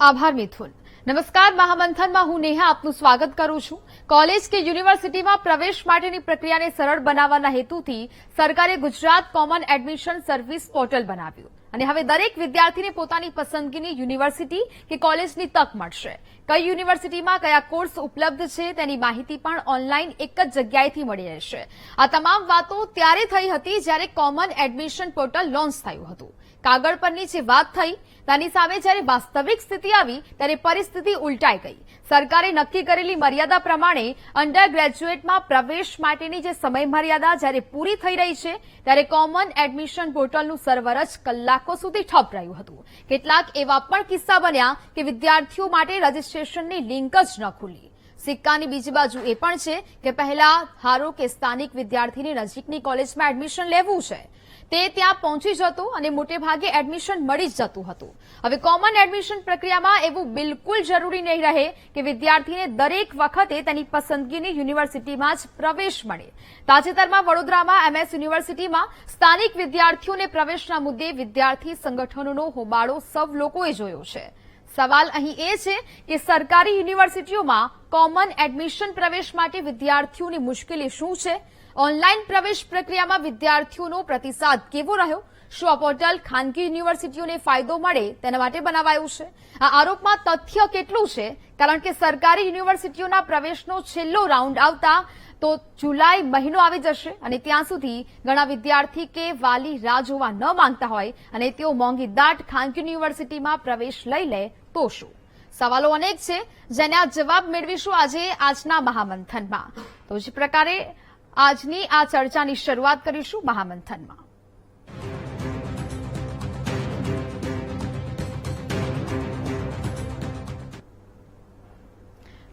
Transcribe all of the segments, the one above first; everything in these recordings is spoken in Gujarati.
આભાર મિથુન। નમસ્કાર, મહામંથનમાં હું નેહા આપનું સ્વાગત કરું છું। કોલેજ કે યુનિવર્સિટીમાં પ્રવેશ માટેની પ્રક્રિયાને સરળ બનાવવાના હેતુથી સરકારે Gujarat common admission service portal બનાવ્યું અને હવે દરેક વિદ્યાર્થીને પોતાની પસંદગીની યુનિવર્સિટી કે કોલેજની તક મળશે। કઈ યુનિવર્સિટીમાં કયા કોર્સ ઉપલબ્ધ છે તેની માહિતી પણ ઓનલાઈન એક જ જગ્યાએથી મળી રહેશે। આ તમામ વાતો ત્યારે થઈ હતી જ્યારે કોમન એડમિશન પોર્ટલ લોન્ચ થયું હતું। કાગળ પરની જે વાત થઈ તેની સામે જ્યારે વાસ્તવિક સ્થિતિ આવી ત્યારે પરિસ્થિતિ ઉલટાઈ ગઈ। સરકારે નક્કી કરેલી મર્યાદા પ્રમાણે અંડર ગ્રેજ્યુએટમાં પ્રવેશ માટેની જે સમય મર્યાદા જ્યારે પૂરી થઈ રહી છે ત્યારે કોમન એડમિશન પોર્ટલનું સર્વર જ કલાકો સુધી ઠપ રહ્યું હતું। કેટલાક એવા પણ કિસ્સા બન્યા કે વિદ્યાર્થીઓ માટે રજીસ્ટ્રેશનની લિંક જ ન ખુલી। સિક્કાની બીજી બાજુ એ પણ છે કે પહેલા ધારો કે સ્થાનિક વિદ્યાર્થીને નજીકની કોલેજમાં એડમિશન લેવું છે તે ત્યાં પહોંચી જતો અને મોટે ભાગે એડમિશન મળી જ જતું હતું। હવે કોમન એડમિશન પ્રક્રિયામાં એવું બિલકુલ જરૂરી નહીં રહે કે વિદ્યાર્થીને દરેક વખતે તેની પસંદગીની યુનિવર્સિટીમાં જ પ્રવેશ મળે। તાજેતરમાં વડોદરામાં MS યુનિવર્સિટીમાં સ્થાનિક વિદ્યાર્થીઓને પ્રવેશના મુદ્દે વિદ્યાર્થી સંગઠનોનો હોબાળો સૌ લોકોએ જોયો છે। સવાલ અહીં એ છે કે સરકારી યુનિવર્સિટીઓમાં કોમન એડમિશન પ્રવેશ માટે વિદ્યાર્થીઓની મુશ્કેલી શું છે? ઓનલાઈન પ્રવેશ પ્રક્રિયામાં વિદ્યાર્થીઓનો પ્રતિસાદ કેવો રહ્યો? શું આ પોર્ટલ ખાનગી યુનિવર્સિટીઓને ફાયદો મળે તેના માટે બનાવાયું છે? આ આરોપમાં તથ્ય કેટલું છે? કારણ કે સરકારી યુનિવર્સિટીઓના પ્રવેશનો છેલ્લો રાઉન્ડ આવતા તો જુલાઈ મહિનો આવી જશે અને ત્યાં સુધી ઘણા વિદ્યાર્થી કે વાલી રાહ જોવા ન માંગતા હોય અને તેઓ મોંઘી દાટ ખાનગી યુનિવર્સિટીમાં પ્રવેશ લઈ લે તો શું? સવાલો અનેક છે જેના જવાબ મેળવીશું આજના મહામંથનમાં। તો જે પ્રકારે આજની આ ચર્ચાની શરૂઆત કરીશું મહામંથનમાં।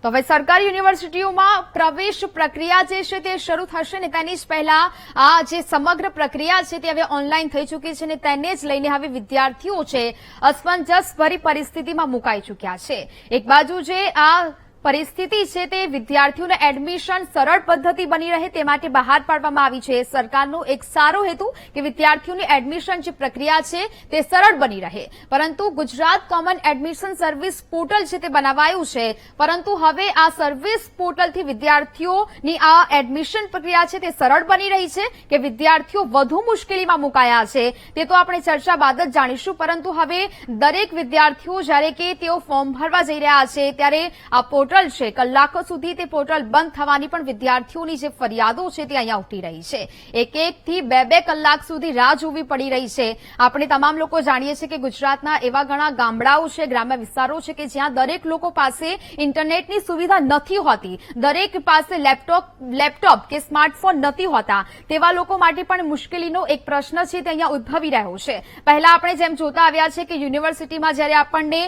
તો હવે સરકારી યુનિવર્સિટીઓમાં પ્રવેશ પ્રક્રિયા જે છે તે શરૂ થશે ને તેની જ પહેલા આ જે સમગ્ર પ્રક્રિયા છે તે હવે ઓનલાઈન થઈ ચૂકી છે અને તેને જ લઈને હવે વિદ્યાર્થીઓ છે અસમંજસભરી પરિસ્થિતિમાં મુકાઈ ચૂક્યા છે। એક બાજુ જે આ પરિસ્થિતિ છે તે વિદ્યાર્થીઓને એડમિશન સરળ પદ્ધતિ બની રહે તે માટે બહાર પાડવામાં આવી છે। સરકારનો એક સારો હેતુ કે વિદ્યાર્થીઓની એડમિશન જે પ્રક્રિયા છે તે સરળ બની રહે, પરંતુ Gujarat common admission service portal છે તે બનાવાયું છે, પરંતુ હવે આ સર્વિસ પોર્ટલથી વિદ્યાર્થીઓની આ એડમિશન પ્રક્રિયા છે તે સરળ બની રહી છે કે વિદ્યાર્થીઓ વધુ મુશ્કેલીમાં મુકાયા છે તે તો આપણે ચર્ચા બાદ જ જાણીશું। પરંતુ હવે દરેક વિદ્યાર્થીઓ જ્યારે કે તેઓ ફોર્મ ભરવા જઈ રહ્યા છે ત્યારે આ પોર્ટલ છે કલાકો સુધી તે પોર્ટલ બંધ થવાની પણ વિદ્યાર્થીઓની જે ફરિયાદો છે તે અહીંયા ઉઠી રહી છે। એક થી બે કલાક સુધી રાહ જોવી પડી રહી છે। આપણે તમામ લોકો જાણીએ છીએ કે ગુજરાતના એવા ઘણા ગામડાઓ છે, ગ્રામ્ય વિસ્તારો છે કે જ્યાં દરેક લોકો પાસે ઇન્ટરનેટની સુવિધા નથી હોતી, દરેક પાસે લેપટોપ કે સ્માર્ટફોન નથી હોતા। તેવા લોકો માટે પણ મુશ્કેલીનો એક પ્રશ્ન છે તે અહીંયા ઉદ્ભવી રહ્યો છે। પહેલા આપણે જેમ જોતા આવ્યા છે કે યુનિવર્સિટીમાં જ્યારે આપણને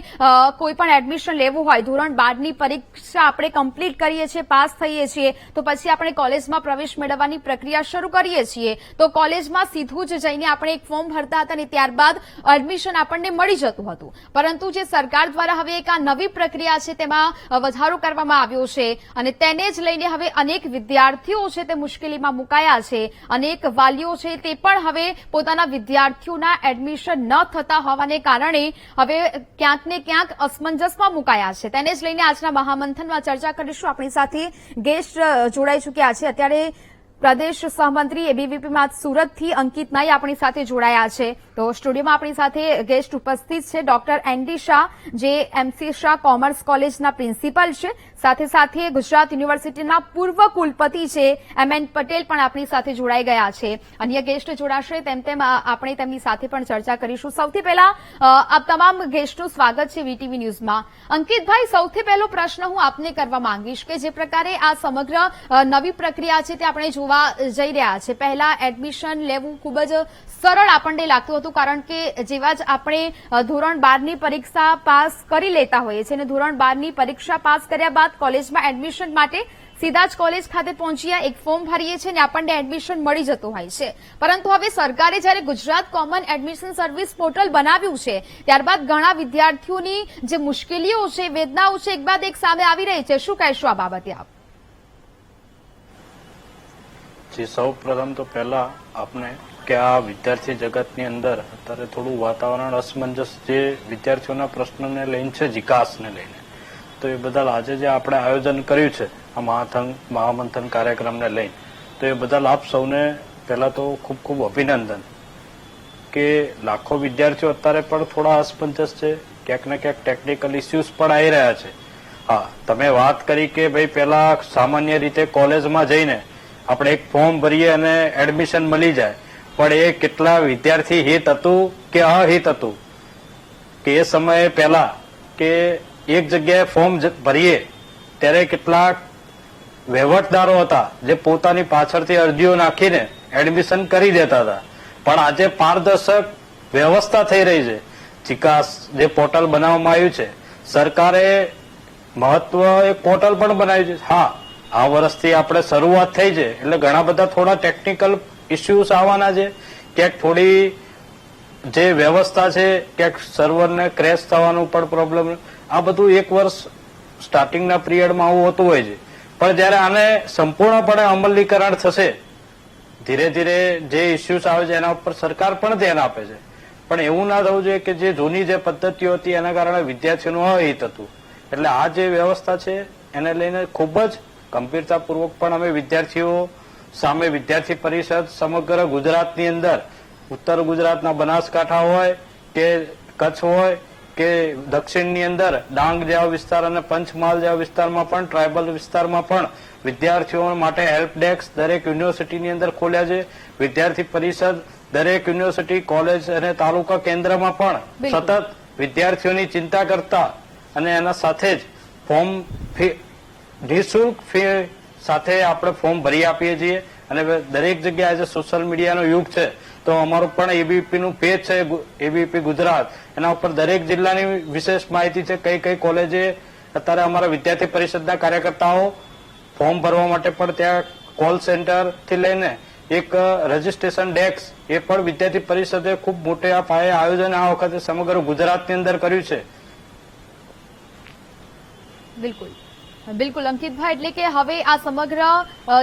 કોઈ પણ એડમિશન લેવું હોય, ધોરણ 12ની પરીક્ષા આપણે કમ્પ્લીટ કરીએ છીએ, પાસ થઈએ છીએ તો પછી આપણે કોલેજમાં પ્રવેશ મેળવવાની પ્રક્રિયા શરૂ કરીએ છીએ। તો કોલેજમાં સીધું જ જઈને આપણે એક ફોર્મ ભરતા હતા અને ત્યારબાદ એડમિશન આપણને મળી જતું હતું, પરંતુ જે સરકાર દ્વારા હવે એક આ નવી પ્રક્રિયા છે તેમાં વધારો કરવામાં આવ્યો છે અને તેને જ લઈને હવે અનેક વિદ્યાર્થીઓ છે તે મુશ્કેલીમાં મુકાયા છે। અનેક વાલીઓ છે તે પણ હવે પોતાના વિદ્યાર્થીઓના એડમિશન ન થતા હોવાને કારણે હવે ક્યાંક ને ક્યાંક અસમંજસમાં મુકાયા છે। તેને જ લઈને આજના મહામંથનમાં ચર્ચા કરીશું। આપણી સાથે ગેસ્ટ જોડાઈ ચૂક્યા છે। અત્યારે પ્રદેશ સહમંત્રી એબીવીપી સુરતથી અંકિત નાઈ આપણી સાથે જોડાયા છે। તો સ્ટુડિયોમાં આપણી સાથે ગેસ્ટ ઉપસ્થિત છે ડોક્ટર ND શાહ, જે MC શાહ કોમર્સ કોલેજના પ્રિન્સિપલ છે, સાથે સાથે ગુજરાત યુનિવર્સિટીના પૂર્વ કુલપતિ છે MN પટેલ પણ આપણી સાથે જોડાઈ ગયા છે। અન્ય ગેસ્ટ જોડાશે તેમ આપણે તેમની સાથે પણ ચર્ચા કરીશું। સૌથી પહેલા આપ તમામ ગેસ્ટનું સ્વાગત છે VTV ન્યૂઝમાં। અંકિતભાઈ, સૌથી પહેલો પ્રશ્ન હું આપને કરવા માંગીશ કે જે પ્રકારે આ સમગ્ર નવી પ્રક્રિયા છે તે આપણે જોવા જઈ રહ્યા છે, પહેલા એડમિશન લેવું ખૂબ જ સરળ આપણને લાગતું હતું કારણ કે જેવા જ આપણે ધોરણ 12ની પરીક્ષા પાસ કરી લેતા હોઈએ છીએ અને ધોરણ 12ની પરીક્ષા પાસ કર્યા બાદ કોલેજમાં એડમિશન માટે સીધા જ કોલેજ ખાતે પહોંચીએ, એક ફોર્મ ભરીએ છીએ અને આપણને એડમિશન મળી જતું હોય છે। પરંતુ હવે સરકારે જ્યારે Gujarat common admission service portal બનાવ્યું છે ત્યારબાદ ઘણા વિદ્યાર્થીઓની જે મુશ્કેલીઓ છે, વેદનાઓ છે, એક બાદ એક સામે આવી રહી છે। શું કહેશો આ બાબતે આપ? સૌ પ્રથમ તો પહેલા આપણે કે આ વિદ્યાર્થી જગતની અંદર અત્યારે થોડું વાતાવરણ અસમંજસ જે વિદ્યાર્થીઓના પ્રશ્નને લઈને છે, વિકાસને લઈને, તો એ બદલ આજે જે આપણે આયોજન કર્યું છે આ મહામંથન કાર્યક્રમને લઈને, તો એ બદલ આપ સૌને પહેલા તો ખૂબ ખૂબ અભિનંદન કે લાખો વિદ્યાર્થીઓ અત્યારે પણ થોડા અસમંજસ છે, ક્યાંક ને ક્યાંક ટેકનિકલ ઇસ્યુઝ પણ આવી રહ્યા છે. હા, તમે વાત કરી કે ભાઈ પેલા સામાન્ય રીતે કોલેજમાં જઈને આપણે એક ફોર્મ ભરીએ અને એડમિશન મળી જાય, પણ એ કેટલા વિદ્યાર્થી હિત હતું કે અહિત હતું કે એ સમયે પહેલા કે એક જગ્યાએ ફોર્મ ભરીએ ત્યારે કેટલાક વહીવટદારો હતા જે પોતાની પાછળથી અરજીઓ નાખીને એડમિશન કરી દેતા હતા. પણ આજે પારદર્શક વ્યવસ્થા થઈ રહી છે. ચિકાસ જે પોર્ટલ બનાવવામાં આવ્યું છે, સરકારે મહત્વ એક પોર્ટલ પણ બનાવ્યું છે. હા, આ વર્ષથી આપણે શરૂઆત થઈ છે એટલે ઘણા બધા થોડા ટેકનિકલ ઇસ્યુઝ આવવાના છે, ક્યાંક થોડી જે વ્યવસ્થા છે ક્યાંક સર્વરને ક્રેશ થવાનું પણ પ્રોબ્લેમ, આ બધું એક વર્ષ સ્ટાર્ટિંગના પિરિયડમાં આવું હોતું હોય છે. પણ જયારે આને સંપૂર્ણપણે અમલીકરણ થશે, ધીરે ધીરે જે ઇસ્યુઝ આવે છે એના ઉપર સરકાર પણ ધ્યાન આપે છે. પણ એવું ના થવું જોઈએ કે જે જૂની જે પદ્ધતિઓ હતી એના કારણે વિદ્યાર્થીઓનું અહિત હતું. એટલે આ જે વ્યવસ્થા છે એને લઈને ખૂબ જ ગંભીરતાપૂર્વક પણ અમે વિદ્યાર્થીઓ સામે વિદ્યાર્થી પરિષદ સમગ્ર ગુજરાતની અંદર, ઉત્તર ગુજરાતના બનાસકાંઠા હોય કે કચ્છ હોય કે દક્ષિણની અંદર ડાંગ જેવા વિસ્તાર અને પંચમહાલ જેવા વિસ્તારમાં પણ, ટ્રાયબલ વિસ્તારમાં પણ વિદ્યાર્થીઓ માટે હેલ્પ ડેસ્ક દરેક યુનિવર્સિટીની અંદર ખોલ્યા છે. વિદ્યાર્થી પરિષદ દરેક યુનિવર્સિટી, કોલેજ અને તાલુકા કેન્દ્રમાં પણ સતત વિદ્યાર્થીઓની ચિંતા કરતા અને એના સાથે જ ફોર્મ નિઃશુલ્ક ફી સાથે આપણે ફોર્મ ભરી આપીએ છીએ. અને દરેક જગ્યાએ આજે સોશિયલ મીડિયાનો યુગ છે, તો અમારું પણ એબીવીપી નું પેજ છે, એબીવીપી ગુજરાત, એના ઉપર દરેક જિલ્લાની વિશેષ માહિતી છે. કઈ કઈ કોલેજે અત્યારે અમારા વિદ્યાર્થી પરિષદના કાર્યકર્તાઓ ફોર્મ ભરવા માટે પણ ત્યાં કોલ સેન્ટર થી લઈને એક રજીસ્ટ્રેશન ડેસ્ક એ પણ વિદ્યાર્થી પરિષદે ખૂબ મોટા પાયે આયોજન આ વખતે સમગ્ર ગુજરાતની અંદર કર્યું છે. બિલકુલ અંકિતભાઈ, એટલે કે હવે આ સમગ્ર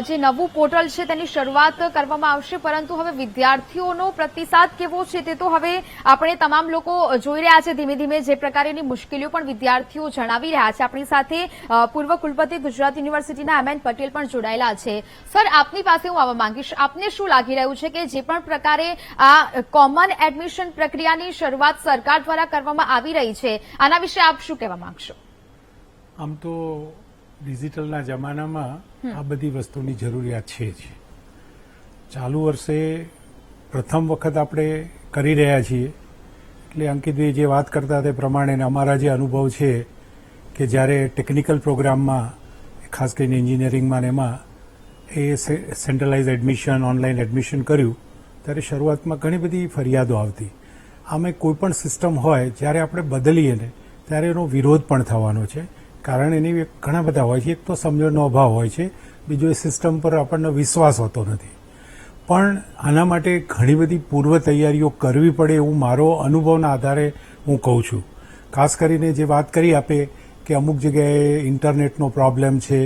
જે નવું પોર્ટલ છે તેની શરૂઆત કરવામાં આવશે, પરંતુ હવે વિદ્યાર્થીઓનો પ્રતિસાદ કેવો છે તે તો હવે આપણે તમામ લોકો જોઈ રહ્યા છે. ધીમે ધીમે જે પ્રકારની મુશ્કેલીઓ પણ વિદ્યાર્થીઓ જણાવી રહ્યા છે. આપણી સાથે પૂર્વ કુલપતિ ગુજરાત યુનિવર્સિટીના એમ.એન. પટેલ પણ જોડાયેલા છે. સર, આપની પાસે હું આવવા માંગીશ, આપને શું લાગી રહ્યું છે કે જે પણ પ્રકારે આ કોમન એડમિશન પ્રક્રિયાની શરૂઆત સરકાર દ્વારા કરવામાં આવી રહી છે, આના વિશે આપ શું કહેવા માંગશો? આમ તો ડિજિટલના જમાનામાં આ બધી વસ્તુની જરૂરિયાત છે જ. ચાલુ વર્ષે પ્રથમ વખત આપણે કરી રહ્યા છીએ, એટલે અંકિતભાઈ જે વાત કરતા તે પ્રમાણે અમારા જે અનુભવ છે કે જ્યારે ટેકનિકલ પ્રોગ્રામમાં, ખાસ કરીને એન્જિનિયરિંગમાં ને એમાં એ સેન્ટ્રલાઇઝ એડમિશન, ઓનલાઈન એડમિશન કર્યું, ત્યારે શરૂઆતમાં ઘણી બધી ફરિયાદો આવતી. આમે કોઈ પણ સિસ્ટમ હોય જ્યારે આપણે બદલીએ ને ત્યારે એનો વિરોધ પણ થવાનો છે. કારણ એની ઘણા બધા હોય છે. એક તો સમજણનો અભાવ હોય છે, બીજો એ સિસ્ટમ પર આપણને વિશ્વાસ હોતો નથી. પણ આના માટે ઘણી બધી પૂર્વ તૈયારીઓ કરવી પડે એવું મારો અનુભવના આધારે હું કહું છું. ખાસ કરીને જે વાત કરી આપે કે અમુક જગ્યાએ ઇન્ટરનેટનો પ્રોબ્લેમ છે,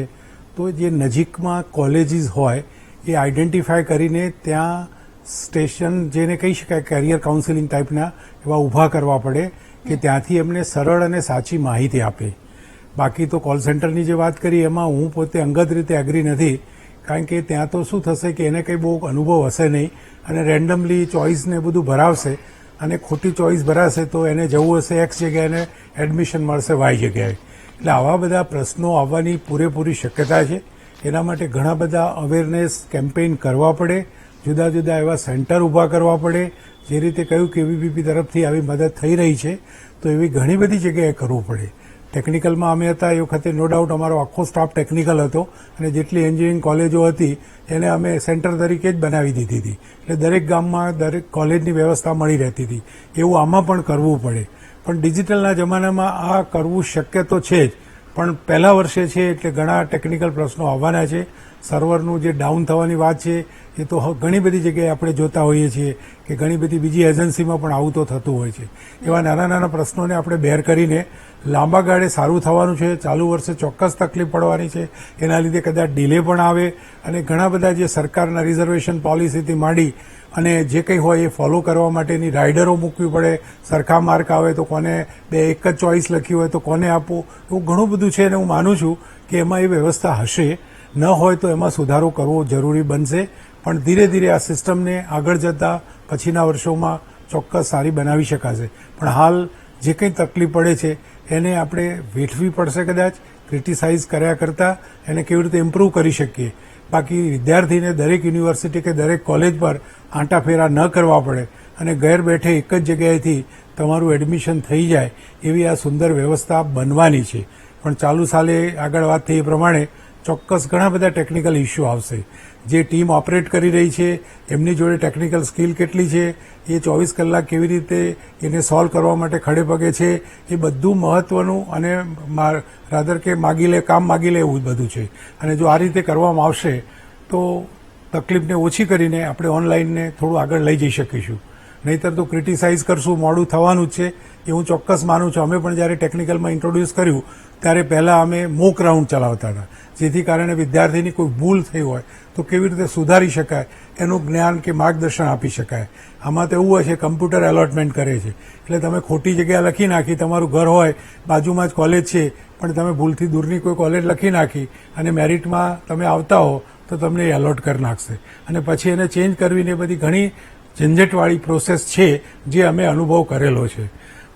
તો જે નજીકમાં કોલેજીસ હોય એ આઈડેન્ટિફાય કરીને ત્યાં સ્ટેશન, જેને કહી શકાય કેરિયર કાઉન્સિલિંગ ટાઈપના, એવા ઊભા કરવા પડે કે ત્યાંથી એમને સરળ અને સાચી માહિતી આપે. બાકી તો કોલ સેન્ટરની જે વાત કરી એમાં હું પોતે અંગત રીતે એગ્રી નથી, કારણ કે ત્યાં તો શું થશે કે એને કંઈ બહુ અનુભવ હશે નહીં અને રેન્ડમલી ચોઇસ ને બધું ભરાવશે અને ખોટી ચોઇસ ભરાશે તો એને જવું હશે એક્સ જગ્યાએ, એને એડમિશન મળશે વાય જગ્યાએ. એટલે આવા બધા પ્રશ્નો આવવાની પૂરેપૂરી શક્યતા છે. એના માટે ઘણા બધા અવેરનેસ કેમ્પેઇન કરવા પડે, જુદા જુદા એવા સેન્ટર ઊભા કરવા પડે. જે રીતે કહ્યું કે એબીવીપી તરફથી આવી મદદ થઈ રહી છે, તો એવી ઘણી બધી જગ્યાએ કરવું પડે. ટેકનિકલમાં અમે હતા એ વખતે નો ડાઉટ અમારો આખો સ્ટાફ ટેકનિકલ હતો અને જેટલી એન્જિનિયરિંગ કોલેજો હતી એને અમે સેન્ટર તરીકે જ બનાવી દીધી હતી. એટલે દરેક ગામમાં દરેક કોલેજની વ્યવસ્થા મળી રહેતી હતી. એવું આમાં પણ કરવું પડે. પણ ડિજિટલના જમાનામાં આ કરવું શક્ય તો છે જ, પણ પહેલા વર્ષે છે એટલે ઘણા ટેકનિકલ પ્રશ્નો આવવાના છે. સર્વરનું જે ડાઉન થવાની વાત છે એ તો ઘણી બધી જગ્યાએ આપણે જોતા હોઈએ છીએ કે ઘણી બધી બીજી એજન્સીમાં પણ આવું તો થતું હોય છે. એવા નાના નાના પ્રશ્નોને આપણે બેર કરીને લાંબા ગાળે સારું થવાનું છે. ચાલુ વર્ષે ચોક્કસ તકલીફ પડવાની છે, એના લીધે કદાચ ડિલે પણ આવે અને ઘણા બધા જે સરકારના રિઝર્વેશન પોલિસીથી માંડી અને જે કંઈ હોય એ ફોલો કરવા માટેની રાઇડરો મૂકવી પડે, સરખા માર્ક આવે તો કોને એક જ ચોઇસ લખી હોય તો કોને આપવું, એવું ઘણું બધું છે અને હું માનું છું કે એમાં એ વ્યવસ્થા હશે. ન હોય તો એમાં સુધારો કરવો જરૂરી બનશે, પણ ધીરે ધીરે આ સિસ્ટમને આગળ જતા પછીના વર્ષોમાં ચોક્કસ સારી બનાવી શકાશે. પણ હાલ જે કંઈ તકલીફ પડે છે એને આપણે વેઠવી પડશે, કદાચ ક્રિટિસાઇઝ કર્યા કરતાં એને કેવી રીતે ઇમ્પ્રૂવ કરી શકીએ. બાકી વિદ્યાર્થીને દરેક યુનિવર્સિટી કે દરેક કોલેજ પર આંટાફેરા ન કરવા પડે અને ઘર બેઠે એક જ જગ્યાએથી તમારું એડમિશન થઈ જાય એવી આ સુંદર વ્યવસ્થા બનવાની છે. પણ ચાલુ સાલે આગળ વાત થઈ એ પ્રમાણે ચોક્કસ ઘણા બધા ટેકનિકલ ઇસ્યુ આવશે. જે ટીમ ઓપરેટ કરી રહી છે એમની જોડે ટેકનિકલ સ્કિલ કેટલી છે, એ 24 કલાક કેવી રીતે એને સોલ્વ કરવા માટે ખડે પગે છે, એ બધું મહત્વનું અને રાધર કે કામ માગી લે એવું બધું છે. અને જો આ રીતે કરવામાં આવશે તો તકલીફને ઓછી કરીને આપણે ઓનલાઈનને થોડું આગળ લઈ જઈ શકીશું. નહીતર તો ક્રિટિસાઇઝ કરશું, મોડું થવાનું જ છે એ હું ચોક્કસ માનું છું. અમે પણ જ્યારે ટેકનિકલમાં ઇન્ટ્રોડ્યુસ કર્યું ત્યારે પહેલાં અમે મોક રાઉન્ડ ચલાવતા હતા, જેથી કારણે વિદ્યાર્થીની કોઈ ભૂલ થઈ હોય તો કેવી રીતે સુધારી શકાય એનું જ્ઞાન કે માર્ગદર્શન આપી શકાય. આમાં તો એવું હોય છે કમ્પ્યુટર એલોટમેન્ટ કરે છે, એટલે તમે ખોટી જગ્યા લખી નાખી, તમારું ઘર હોય બાજુમાં જ કોલેજ છે પણ તમે ભૂલથી દૂરની કોઈ કોલેજ લખી નાખી અને મેરિટમાં તમે આવતા હો તો તમને એલોટ કરી નાખશે અને પછી એને ચેન્જ કરવીને બધી ઘણી ઝંઝટવાળી પ્રોસેસ છે જે અમે અનુભવ કરેલો છે.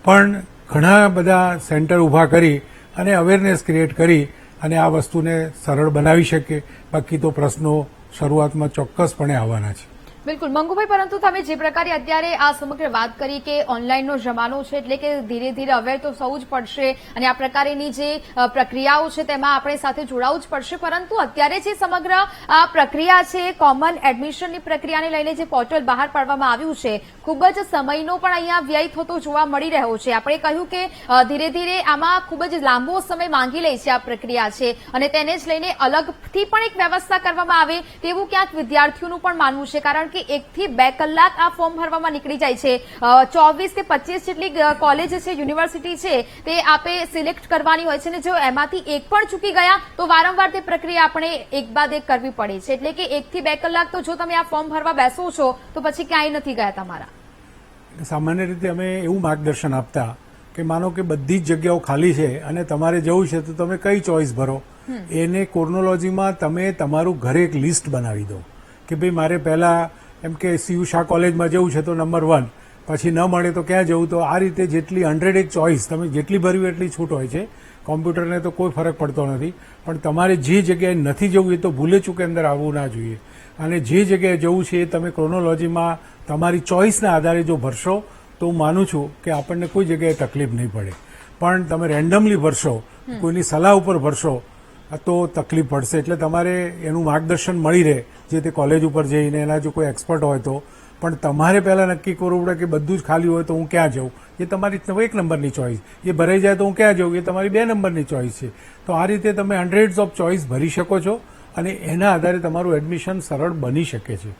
પણ ઘણા બધા સેન્ટર ઊભા કરી અને અવેરનેસ ક્રિએટ કરી અને આ વસ્તુને સરળ બનાવી શકે. બાકી તો પ્રશ્નો શરૂઆતમાં ચોક્કસપણે આવવાના છે. બિલકુલ મંગુભાઈ, પરંતુ તમે જે પ્રકારે અત્યારે આ સમગ્ર વાત કરી કે ઓનલાઈનનો જમાનો છે એટલે કે ધીરે ધીરે અવેર તો થવું જ પડશે અને આ પ્રકારની જે પ્રક્રિયાઓ છે તેમાં આપણે સાથે જોડાવું જ પડશે, પરંતુ અત્યારે જે સમગ્ર આ પ્રક્રિયા છે કોમન એડમિશનની પ્રક્રિયાને લઈને જે પોર્ટલ બહાર પાડવામાં આવ્યું છે ખૂબ જ સમયનો પણ અહીંયા વ્યય થતો જોવા મળી રહ્યો છે. આપણે કહ્યું કે ધીરે ધીરે આમાં ખૂબ જ લાંબો સમય માંગી લે છે આ પ્રક્રિયા છે અને તેને જ લઈને અલગથી પણ એક વ્યવસ્થા કરવામાં આવે તેવું ક્યાંક વિદ્યાર્થીઓનું પણ માનવું છે, કારણ કે 1 થી 2 કલાક આ ફોર્મ ભરવામાં નીકળી જાય છે. 24 કે 25 જેટલી કોલેજ છે, યુનિવર્સિટી છે તે આપે સિલેક્ટ કરવાની હોય છે અને જો એમાંથી એક પણ ચૂકી ગયા તો વારંવાર તે પ્રક્રિયા આપણે એક બાદ એક કરવી પડે છે. એટલે કે 1 થી 2 કલાક તો જો તમે આ ફોર્મ ભરવા બેસો છો તો પછી ક્યાંય નથી ગયા તમારા. સામાન્ય રીતે અમે એવું માર્ગદર્શન આપતા કે માનો કે બધી જ જગ્યાઓ ખાલી છે અને તમારે જવું છે તો તમે કઈ ચોઇસ ભરો, એને ક્રોનોલોજીમાં તમે તમારું ઘરે એક લિસ્ટ બનાવી દો કે ભાઈ મારે પહેલા એમ કે સીયુ શાહ કોલેજમાં જવું છે તો નંબર 1, પછી ન મળે તો ક્યાં જવું, તો આ રીતે જેટલી 101 ચોઇસ તમે જેટલી ભરવી એટલી છૂટ હોય છે. કોમ્પ્યુટરને તો કોઈ ફરક પડતો નથી, પણ તમારે જે જગ્યાએ નથી જવું એ તો ભૂલે ચૂકે અંદર આવવું ના જોઈએ. અને જે જગ્યાએ જવું છે એ તમે ક્રોનોલોજીમાં તમારી ચોઇસના આધારે જો ભરશો તો હું માનું છું કે આપણને કોઈ જગ્યાએ તકલીફ નહીં પડે. પણ તમે રેન્ડમલી ભરશો, કોઈની સલાહ ઉપર ભરશો તો તકલીફ પડશે. એટલે તમારે એનું માર્ગદર્શન મળી રહે જે તે કોલેજ ઉપર જઈને એના જો કોઈ એક્સપર્ટ હોય તો. પણ તમારે પહેલાં નક્કી કરવું પડે કે બધું જ ખાલી હોય તો હું ક્યાં જાઉં, એ તમારી 1 નંબરની ચોઇસ. એ ભરાઈ જાય તો હું ક્યાં જાઉં, એ તમારી 2 નંબરની ચોઇસ છે. તો આ રીતે તમે હંડ્રેડ્સ ઓફ ચોઇસ ભરી શકો છો અને એના આધારે તમારું એડમિશન સરળ બની શકે છે.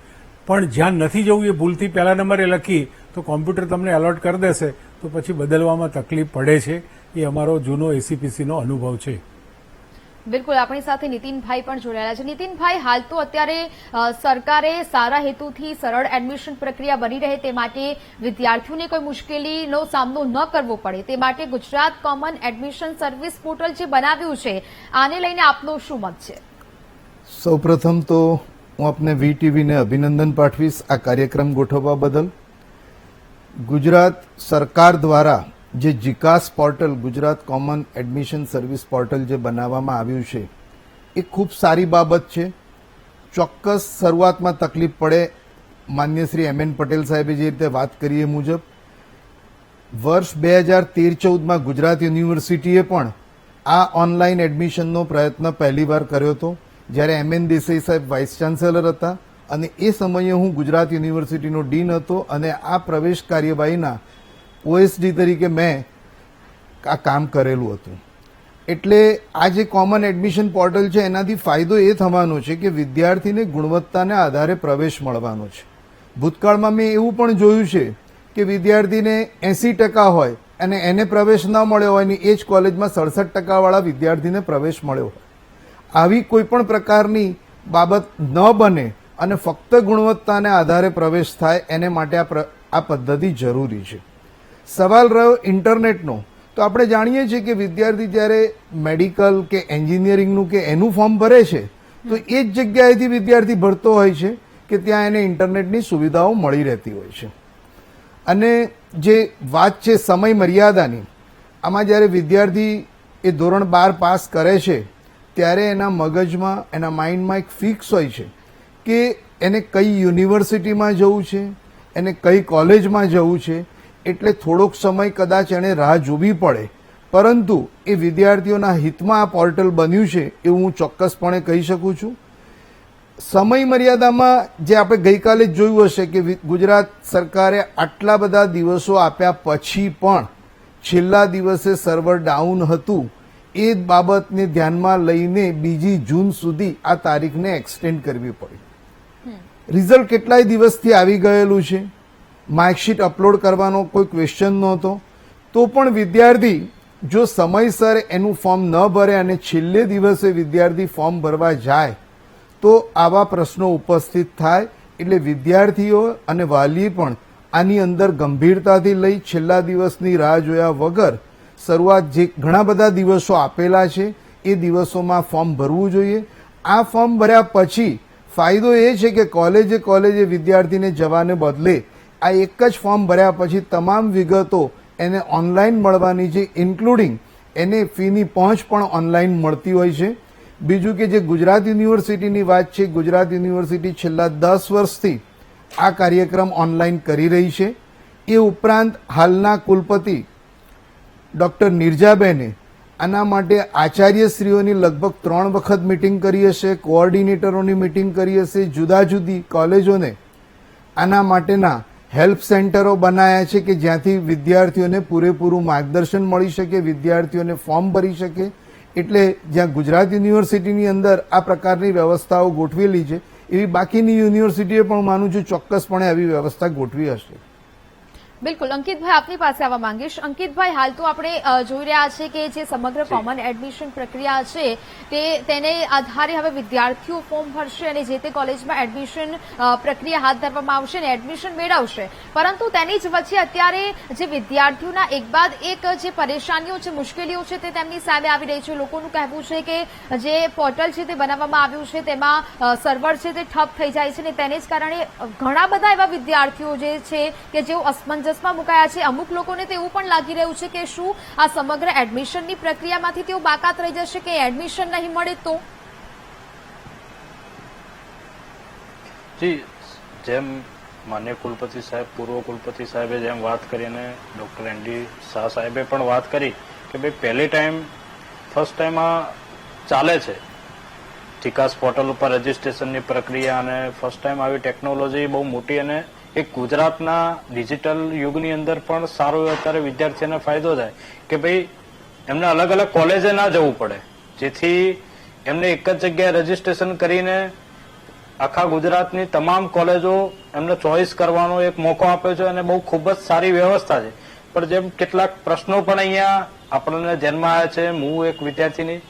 પણ જ્યાં નથી જવું એ ભૂલથી પહેલા નંબરે લખી તો કોમ્પ્યુટર તમને એલોટ કરી દેશે તો પછી બદલવામાં તકલીફ પડે છે. એ અમારો જૂનો એસીપીસીનો અનુભવ છે. બિલકુલ, આપણી સાથે નીતિનભાઈ પણ જોડાયેલા છે. નીતિનભાઈ, હાલ તો અત્યારે સરકારે સારા હેતુથી સરળ એડમિશન પ્રક્રિયા બની રહે તે માટે વિદ્યાર્થીઓને કોઈ મુશ્કેલીનો સામનો ન કરવો પડે તે માટે Gujarat common admission service portal જે બનાવ્યું છે આને લઈને આપનો શું મત છે? સૌપ્રથમ તો હું આપને વીટીવીને અભિનંદન પાઠવીશ આ કાર્યક્રમ ગોઠવવા બદલ. ગુજરાત સરકાર દ્વારા જે જીકાસ portal Gujarat common admission service portal જે બનાવવામાં આવ્યું છે એ ખૂબ સારી બાબત છે. ચોક્કસ શરૂઆતમાં તકલીફ પડે, માન્ય શ્રી MN પટેલ સાહેબે જે રીતે વાત કરી એ મુજબ વર્ષ 2013-14માં ગુજરાત યુનિવર્સિટીએ પણ આ ઓનલાઈન એડમિશનનો પ્રયત્ન પહેલીવાર કર્યો હતો જ્યારે MN દેસાઈ સાહેબ વાઇસ ચાન્સેલર હતા અને એ સમયે હું ગુજરાત યુનિવર્સિટીનો ડીન હતો અને આ પ્રવેશ કાર્યવાહીના OSD તરીકે મેં આ કામ કરેલું હતું. એટલે આ જે કોમન એડમિશન પોર્ટલ છે એનાથી ફાયદો એ થવાનો છે કે વિદ્યાર્થીને ગુણવત્તાના આધારે પ્રવેશ મળવાનો છે. ભૂતકાળમાં મેં એવું પણ જોયું છે કે વિદ્યાર્થીને 80% હોય અને એને પ્રવેશ ન મળ્યો હોય અને એ જ કોલેજમાં 67% વાળા વિદ્યાર્થીને પ્રવેશ મળ્યો હોય. આવી કોઈ પણ પ્રકારની બાબત ન બને અને ફક્ત ગુણવત્તાને આધારે પ્રવેશ થાય એને માટે આ પદ્ધતિ જરૂરી છે. સવાલ રહ્યો ઇન્ટરનેટનો, તો આપણે જાણીએ છીએ કે વિદ્યાર્થી જ્યારે મેડિકલ કે એન્જિનિયરિંગનું કે એનું ફોર્મ ભરે છે તો એ જ જગ્યાએથી વિદ્યાર્થી ભરતો હોય છે કે ત્યાં એને ઇન્ટરનેટની સુવિધાઓ મળી રહેતી હોય છે. અને જે વાત છે સમય મર્યાદાની, આમાં જ્યારે વિદ્યાર્થી એ ધોરણ 12 પાસ કરે છે ત્યારે એના મગજમાં, એના માઇન્ડમાં એક ફિક્સ હોય છે કે એને કઈ યુનિવર્સિટીમાં જવું છે, એને કઈ કોલેજમાં જવું છે, એટલે થોડોક સમય કદાચ એને રાહ જોવી પડે, પરંતુ એ વિદ્યાર્થીઓના હિતમાં આ પોર્ટલ બન્યું છે એવું હું ચોક્કસપણે કહી શકું છું. સમય મર્યાદામાં જે આપણે ગઈકાલે જ જોયું હશે કે ગુજરાત સરકારે આટલા બધા દિવસો આપ્યા પછી પણ છેલ્લા દિવસે સર્વર ડાઉન હતું, એ બાબતને ધ્યાનમાં લઈને 2 જૂન સુધી આ તારીખને એક્સટેન્ડ કરવી પડી. રિઝલ્ટ કેટલાય દિવસથી આવી ગયેલું છે, માર્કશીટ અપલોડ કરવાનો કોઈ ક્વેશ્ચન નહોતો, તો પણ વિદ્યાર્થી જો સમયસર એનું ફોર્મ ન ભરે અને છેલ્લે દિવસે વિદ્યાર્થી ફોર્મ ભરવા જાય તો આવા પ્રશ્નો ઉપસ્થિત થાય. એટલે વિદ્યાર્થીઓ અને વાલી પણ આની અંદર ગંભીરતાથી લઈ છેલ્લા દિવસની રાહ જોયા વગર શરૂઆત, જે ઘણા બધા દિવસો આપેલા છે એ દિવસોમાં ફોર્મ ભરવું જોઈએ. આ ફોર્મ ભર્યા પછી ફાયદો એ છે કે કોલેજે વિદ્યાર્થીને જવાને બદલે આ એક જ ફોર્મ ભર્યા પછી તમામ વિગતો એને ઓનલાઈન મળવાની છે, ઇન્ક્લુડિંગ એને ફીની પહોંચ પણ ઓનલાઈન મળતી હોય છે. બીજું કે જે ગુજરાત યુનિવર્સિટીની વાત છે, ગુજરાત યુનિવર્સિટી છેલ્લા 10 વર્ષથી આ કાર્યક્રમ ઓનલાઈન કરી રહી છે. એ ઉપરાંત હાલના કુલપતિ ડોક્ટર નિરજાબેને આના માટે આચાર્યશ્રીઓની લગભગ 3 વખત મિટિંગ કરી હશે, કોઓર્ડિનેટરોની મિટિંગ કરી હશે, જુદા જુદી કોલેજોને આના માટેના હેલ્પ સેન્ટરો બનાવ્યા છે કે જ્યાંથી વિદ્યાર્થીઓને પૂરેપૂરું માર્ગદર્શન મળી શકે, વિદ્યાર્થીઓને ફોર્મ ભરી શકે. એટલે જ્યાં ગુજરાત યુનિવર્સિટીની અંદર આ પ્રકારની વ્યવસ્થાઓ ગોઠવેલી છે એવી બાકીની યુનિવર્સિટીએ પણ માનું છું ચોક્કસપણે આવી વ્યવસ્થા ગોઠવી હશે. બિલકુલ. અંકિતભાઈ, આપની પાસે આવવા માંગીશ. અંકિતભાઈ, હાલ તો આપણે જોઈ રહ્યા છે કે જે સમગ્ર કોમન એડમિશન પ્રક્રિયા છે તેને આધારે હવે વિદ્યાર્થીઓ ફોર્મ ભરશે અને જે તે કોલેજમાં એડમિશન પ્રક્રિયા હાથ ધરવામાં આવશે અને એડમિશન મેળવશે. પરંતુ તેની જ વચ્ચે અત્યારે જે વિદ્યાર્થીઓના એક બાદ એક જે પરેશાનીઓ છે, મુશ્કેલીઓ છે તે તેમની સામે આવી રહી છે. લોકોનું કહેવું છે કે જે પોર્ટલ છે તે બનાવવામાં આવ્યું છે તેમાં સર્વર છે તે ઠપ થઈ જાય છે અને તેને જ કારણે ઘણા બધા એવા વિદ્યાર્થીઓ જે છે કે જેઓ અસમંજસ મુકાયા છે. અમુક લોકોને તો એવું પણ લાગી રહ્યું છે કે શું આ સમગ્ર એડમિશનની પ્રક્રિયામાંથી તેઓ બાકાત રહી જશે કે એડમિશન નહીં મળે તો? જી, જેમ માન્ય કુલપતિ સાહેબ, પૂર્વ કુલપતિ સાહેબે જેમ વાત કરી અને ડોક્ટર એનડી શાહ સાહેબે પણ વાત કરી કે ભાઈ ફર્સ્ટ ટાઈમ આ ચાલે છે જીકાસ પોર્ટલ ઉપર રજીસ્ટ્રેશનની પ્રક્રિયા, અને ફર્સ્ટ ટાઈમ આવી ટેકનોલોજી બહુ મોટી અને એક ગુજરાતના ડિજિટલ યુગની અંદર પણ સારો અત્યારે વિદ્યાર્થીઓને ફાયદો થાય કે ભાઈ એમને અલગ અલગ કોલેજે ના જવું પડે, જેથી એમને એક જ જગ્યાએ રજીસ્ટ્રેશન કરીને આખા ગુજરાતની તમામ કોલેજો એમને ચોઇસ કરવાનો એક મોકો આપ્યો છે અને બહુ ખૂબ જ સારી વ્યવસ્થા છે. પણ જેમ કેટલાક પ્રશ્નો પણ અહીંયા આપણને ધ્યાનમાં આવ્યા છે, હું એક વિદ્યાર્થીની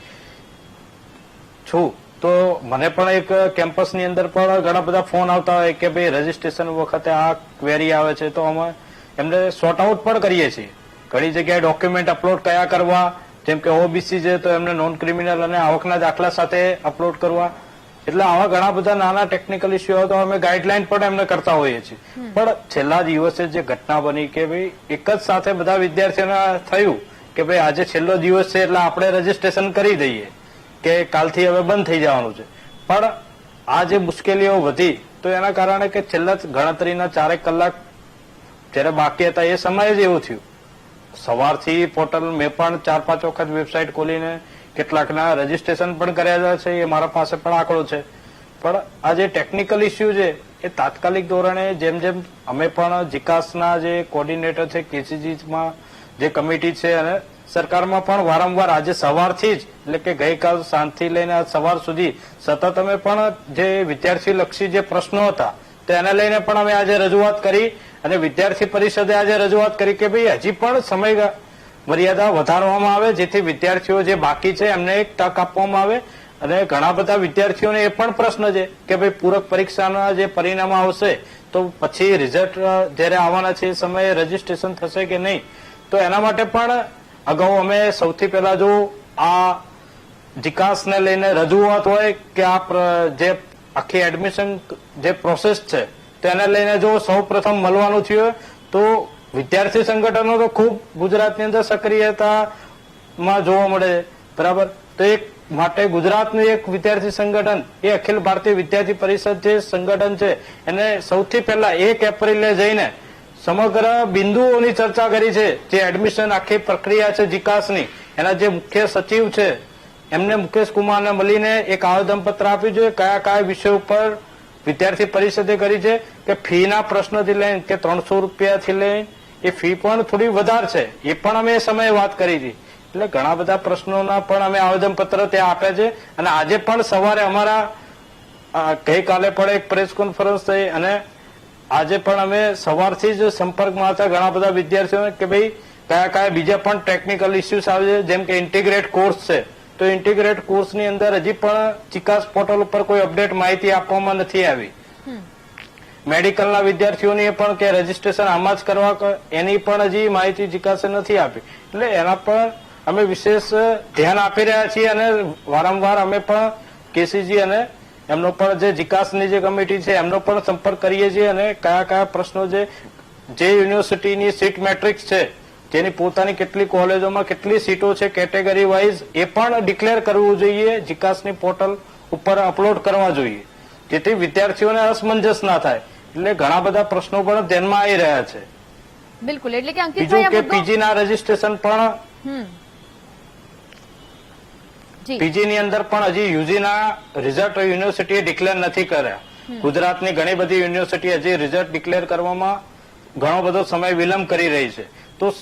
છું તો મને પણ એક કેમ્પસની અંદર પણ ઘણા બધા ફોન આવતા હોય કે ભાઈ રજીસ્ટ્રેશન વખતે આ ક્વેરી આવે છે, તો અમે એમને સોર્ટ આઉટ પણ કરીએ છીએ. ઘણી જગ્યાએ ડોક્યુમેન્ટ અપલોડ કયા કરવા, જેમ કે ઓબીસી છે તો એમને નોન ક્રિમિનલ અને આવકના દાખલા સાથે અપલોડ કરવા. એટલે આવા ઘણા બધા નાના ટેકનિકલ ઇસ્યુ તો અમે ગાઈડલાઈન પણ એમને કરતા હોઈએ છીએ. પણ છેલ્લા દિવસે જે ઘટના બની કે ભાઈ એક જ સાથે બધા વિદ્યાર્થીઓને થયું કે ભાઈ આજે છેલ્લો દિવસ છે એટલે આપણે રજીસ્ટ્રેશન કરી દઈએ કે કાલથી હવે બંધ થઈ જવાનું છે. પણ આ જે મુશ્કેલીઓ વધી તો એના કારણે કે છેલ્લા ગણતરીના 4 કલાક જયારે બાકી હતા એ સમયે જ એવું થયું. સવારથી પોર્ટલ મેં પણ 4-5 વખત વેબસાઇટ ખોલીને કેટલાકના રજીસ્ટ્રેશન પણ કર્યા છે, એ મારા પાસે પણ આંકડો છે. પણ આ જે ટેકનિકલ ઇસ્યુ છે એ તાત્કાલિક ધોરણે જેમ જેમ અમે પણ જીકાસના જે કોર્ડિનેટર છે, કેસીજીમાં જે કમિટી છે અને સરકારમાં પણ વારંવાર આજે સવારથી જ એટલે કે ગઈકાલ સાંજથી લઈને સવાર સુધી સતત અમે પણ જે વિદ્યાર્થી લક્ષી જે પ્રશ્નો હતા તેને લઈને પણ અમે આજે રજૂઆત કરી અને વિદ્યાર્થી પરિષદે આજે રજૂઆત કરી કે ભાઈ હજી પણ સમય મર્યાદા વધારવામાં આવે જેથી વિદ્યાર્થીઓ જે બાકી છે એમને એક તક આપવામાં આવે અને ઘણા બધા વિદ્યાર્થીઓને એ પણ પ્રશ્ન છે કે ભાઈ પૂરક પરીક્ષાના જે પરિણામ આવશે તો પછી રિઝલ્ટ જયારે આવવાના છે એ સમયે રજીસ્ટ્રેશન થશે કે નહીં. તો એના માટે પણ અગાઉ અમે સૌથી પહેલા જો આ જીકાસને લઈને રજૂઆત હોય કે આ જે આખી એડમિશન જે પ્રોસેસ છે તેને લઈને જો સૌ પ્રથમ મળવાનું થયું તો વિદ્યાર્થી સંગઠનો તો ખૂબ ગુજરાતની અંદર સક્રિયતામાં જોવા મળે છે. બરાબર. તો એક માટે ગુજરાતનું એક વિદ્યાર્થી સંગઠન એ અખિલ ભારતીય વિદ્યાર્થી પરિષદ જે સંગઠન છે એને સૌથી પહેલા 1 એપ્રિલે જઈને સમગ્ર બિંદુઓની ચર્ચા કરી છે. જે એડમિશન આખી પ્રક્રિયા છે જીકાસની, એના જે મુખ્ય સચિવ છે એમને મુકેશ કુમારને મળીને એક આવેદનપત્ર આપ્યું છે કયા કયા વિષયો ઉપર વિદ્યાર્થી પરિષદે કરી છે કે ફીના પ્રશ્નથી લઈને કે 300 રૂપિયાથી લઈને એ ફી પણ થોડી વધારે છે એ પણ અમે એ સમયે વાત કરી હતી. એટલે ઘણા બધા પ્રશ્નોના પણ અમે આવેદનપત્ર ત્યાં આપ્યા છે. અને આજે પણ સવારે અમારા ગઈકાલે પણ એક પ્રેસ કોન્ફરન્સ થઈ અને આજે પણ અમે સવારથી જ સંપર્કમાં હતા ઘણા બધા વિદ્યાર્થીઓને કે ભાઈ કયા કયા બીજા પણ ટેકનિકલ ઇસ્યુઝ આવે છે જેમ કે ઇન્ટિગ્રેટ કોર્સ છે. તો ઇન્ટિગ્રેટ કોર્સની અંદર હજી પણ જીકાસ પોર્ટલ ઉપર કોઈ અપડેટ માહિતી આપવામાં નથી આવી. મેડિકલના વિદ્યાર્થીઓની પણ કે રજીસ્ટ્રેશન આમાં જ કરવા એની પણ હજી માહિતી જીકાસે નથી આપી. એટલે એના પર અમે વિશેષ ધ્યાન આપી રહ્યા છીએ અને વારંવાર અમે પણ કેસીજી અને એમનો પણ જે જીકાસની જે કમિટી છે એમનો પણ સંપર્ક કરીએ છીએ અને કયા કયા પ્રશ્નો જે યુનિવર્સિટીની સીટ મેટ્રિક્સ છે જેની પોતાની કેટલી કોલેજોમાં કેટલી સીટો છે કેટેગરી વાઇઝ એ પણ ડિક્લેર કરવું જોઈએ, જીકાસની પોર્ટલ ઉપર અપલોડ કરવા જોઈએ જેથી વિદ્યાર્થીઓને અસમંજસ ના થાય. એટલે ઘણા બધા પ્રશ્નો પણ ધ્યાનમાં આવી રહ્યા છે. બિલકુલ. એટલે કે બીજું કે પીજીના રજીસ્ટ્રેશન પણ પીજીની અંદર પણ હજી યુજીના રિઝલ્ટ યુનિવર્સિટીએ ડિક્લેર નથી કર્યા. ગુજરાતની ઘણી બધી યુનિવર્સિટી હજી રિઝલ્ટ ડિક્લેર કરવામાં ઘણો બધો સમય વિલંબ કરી રહી છે. તો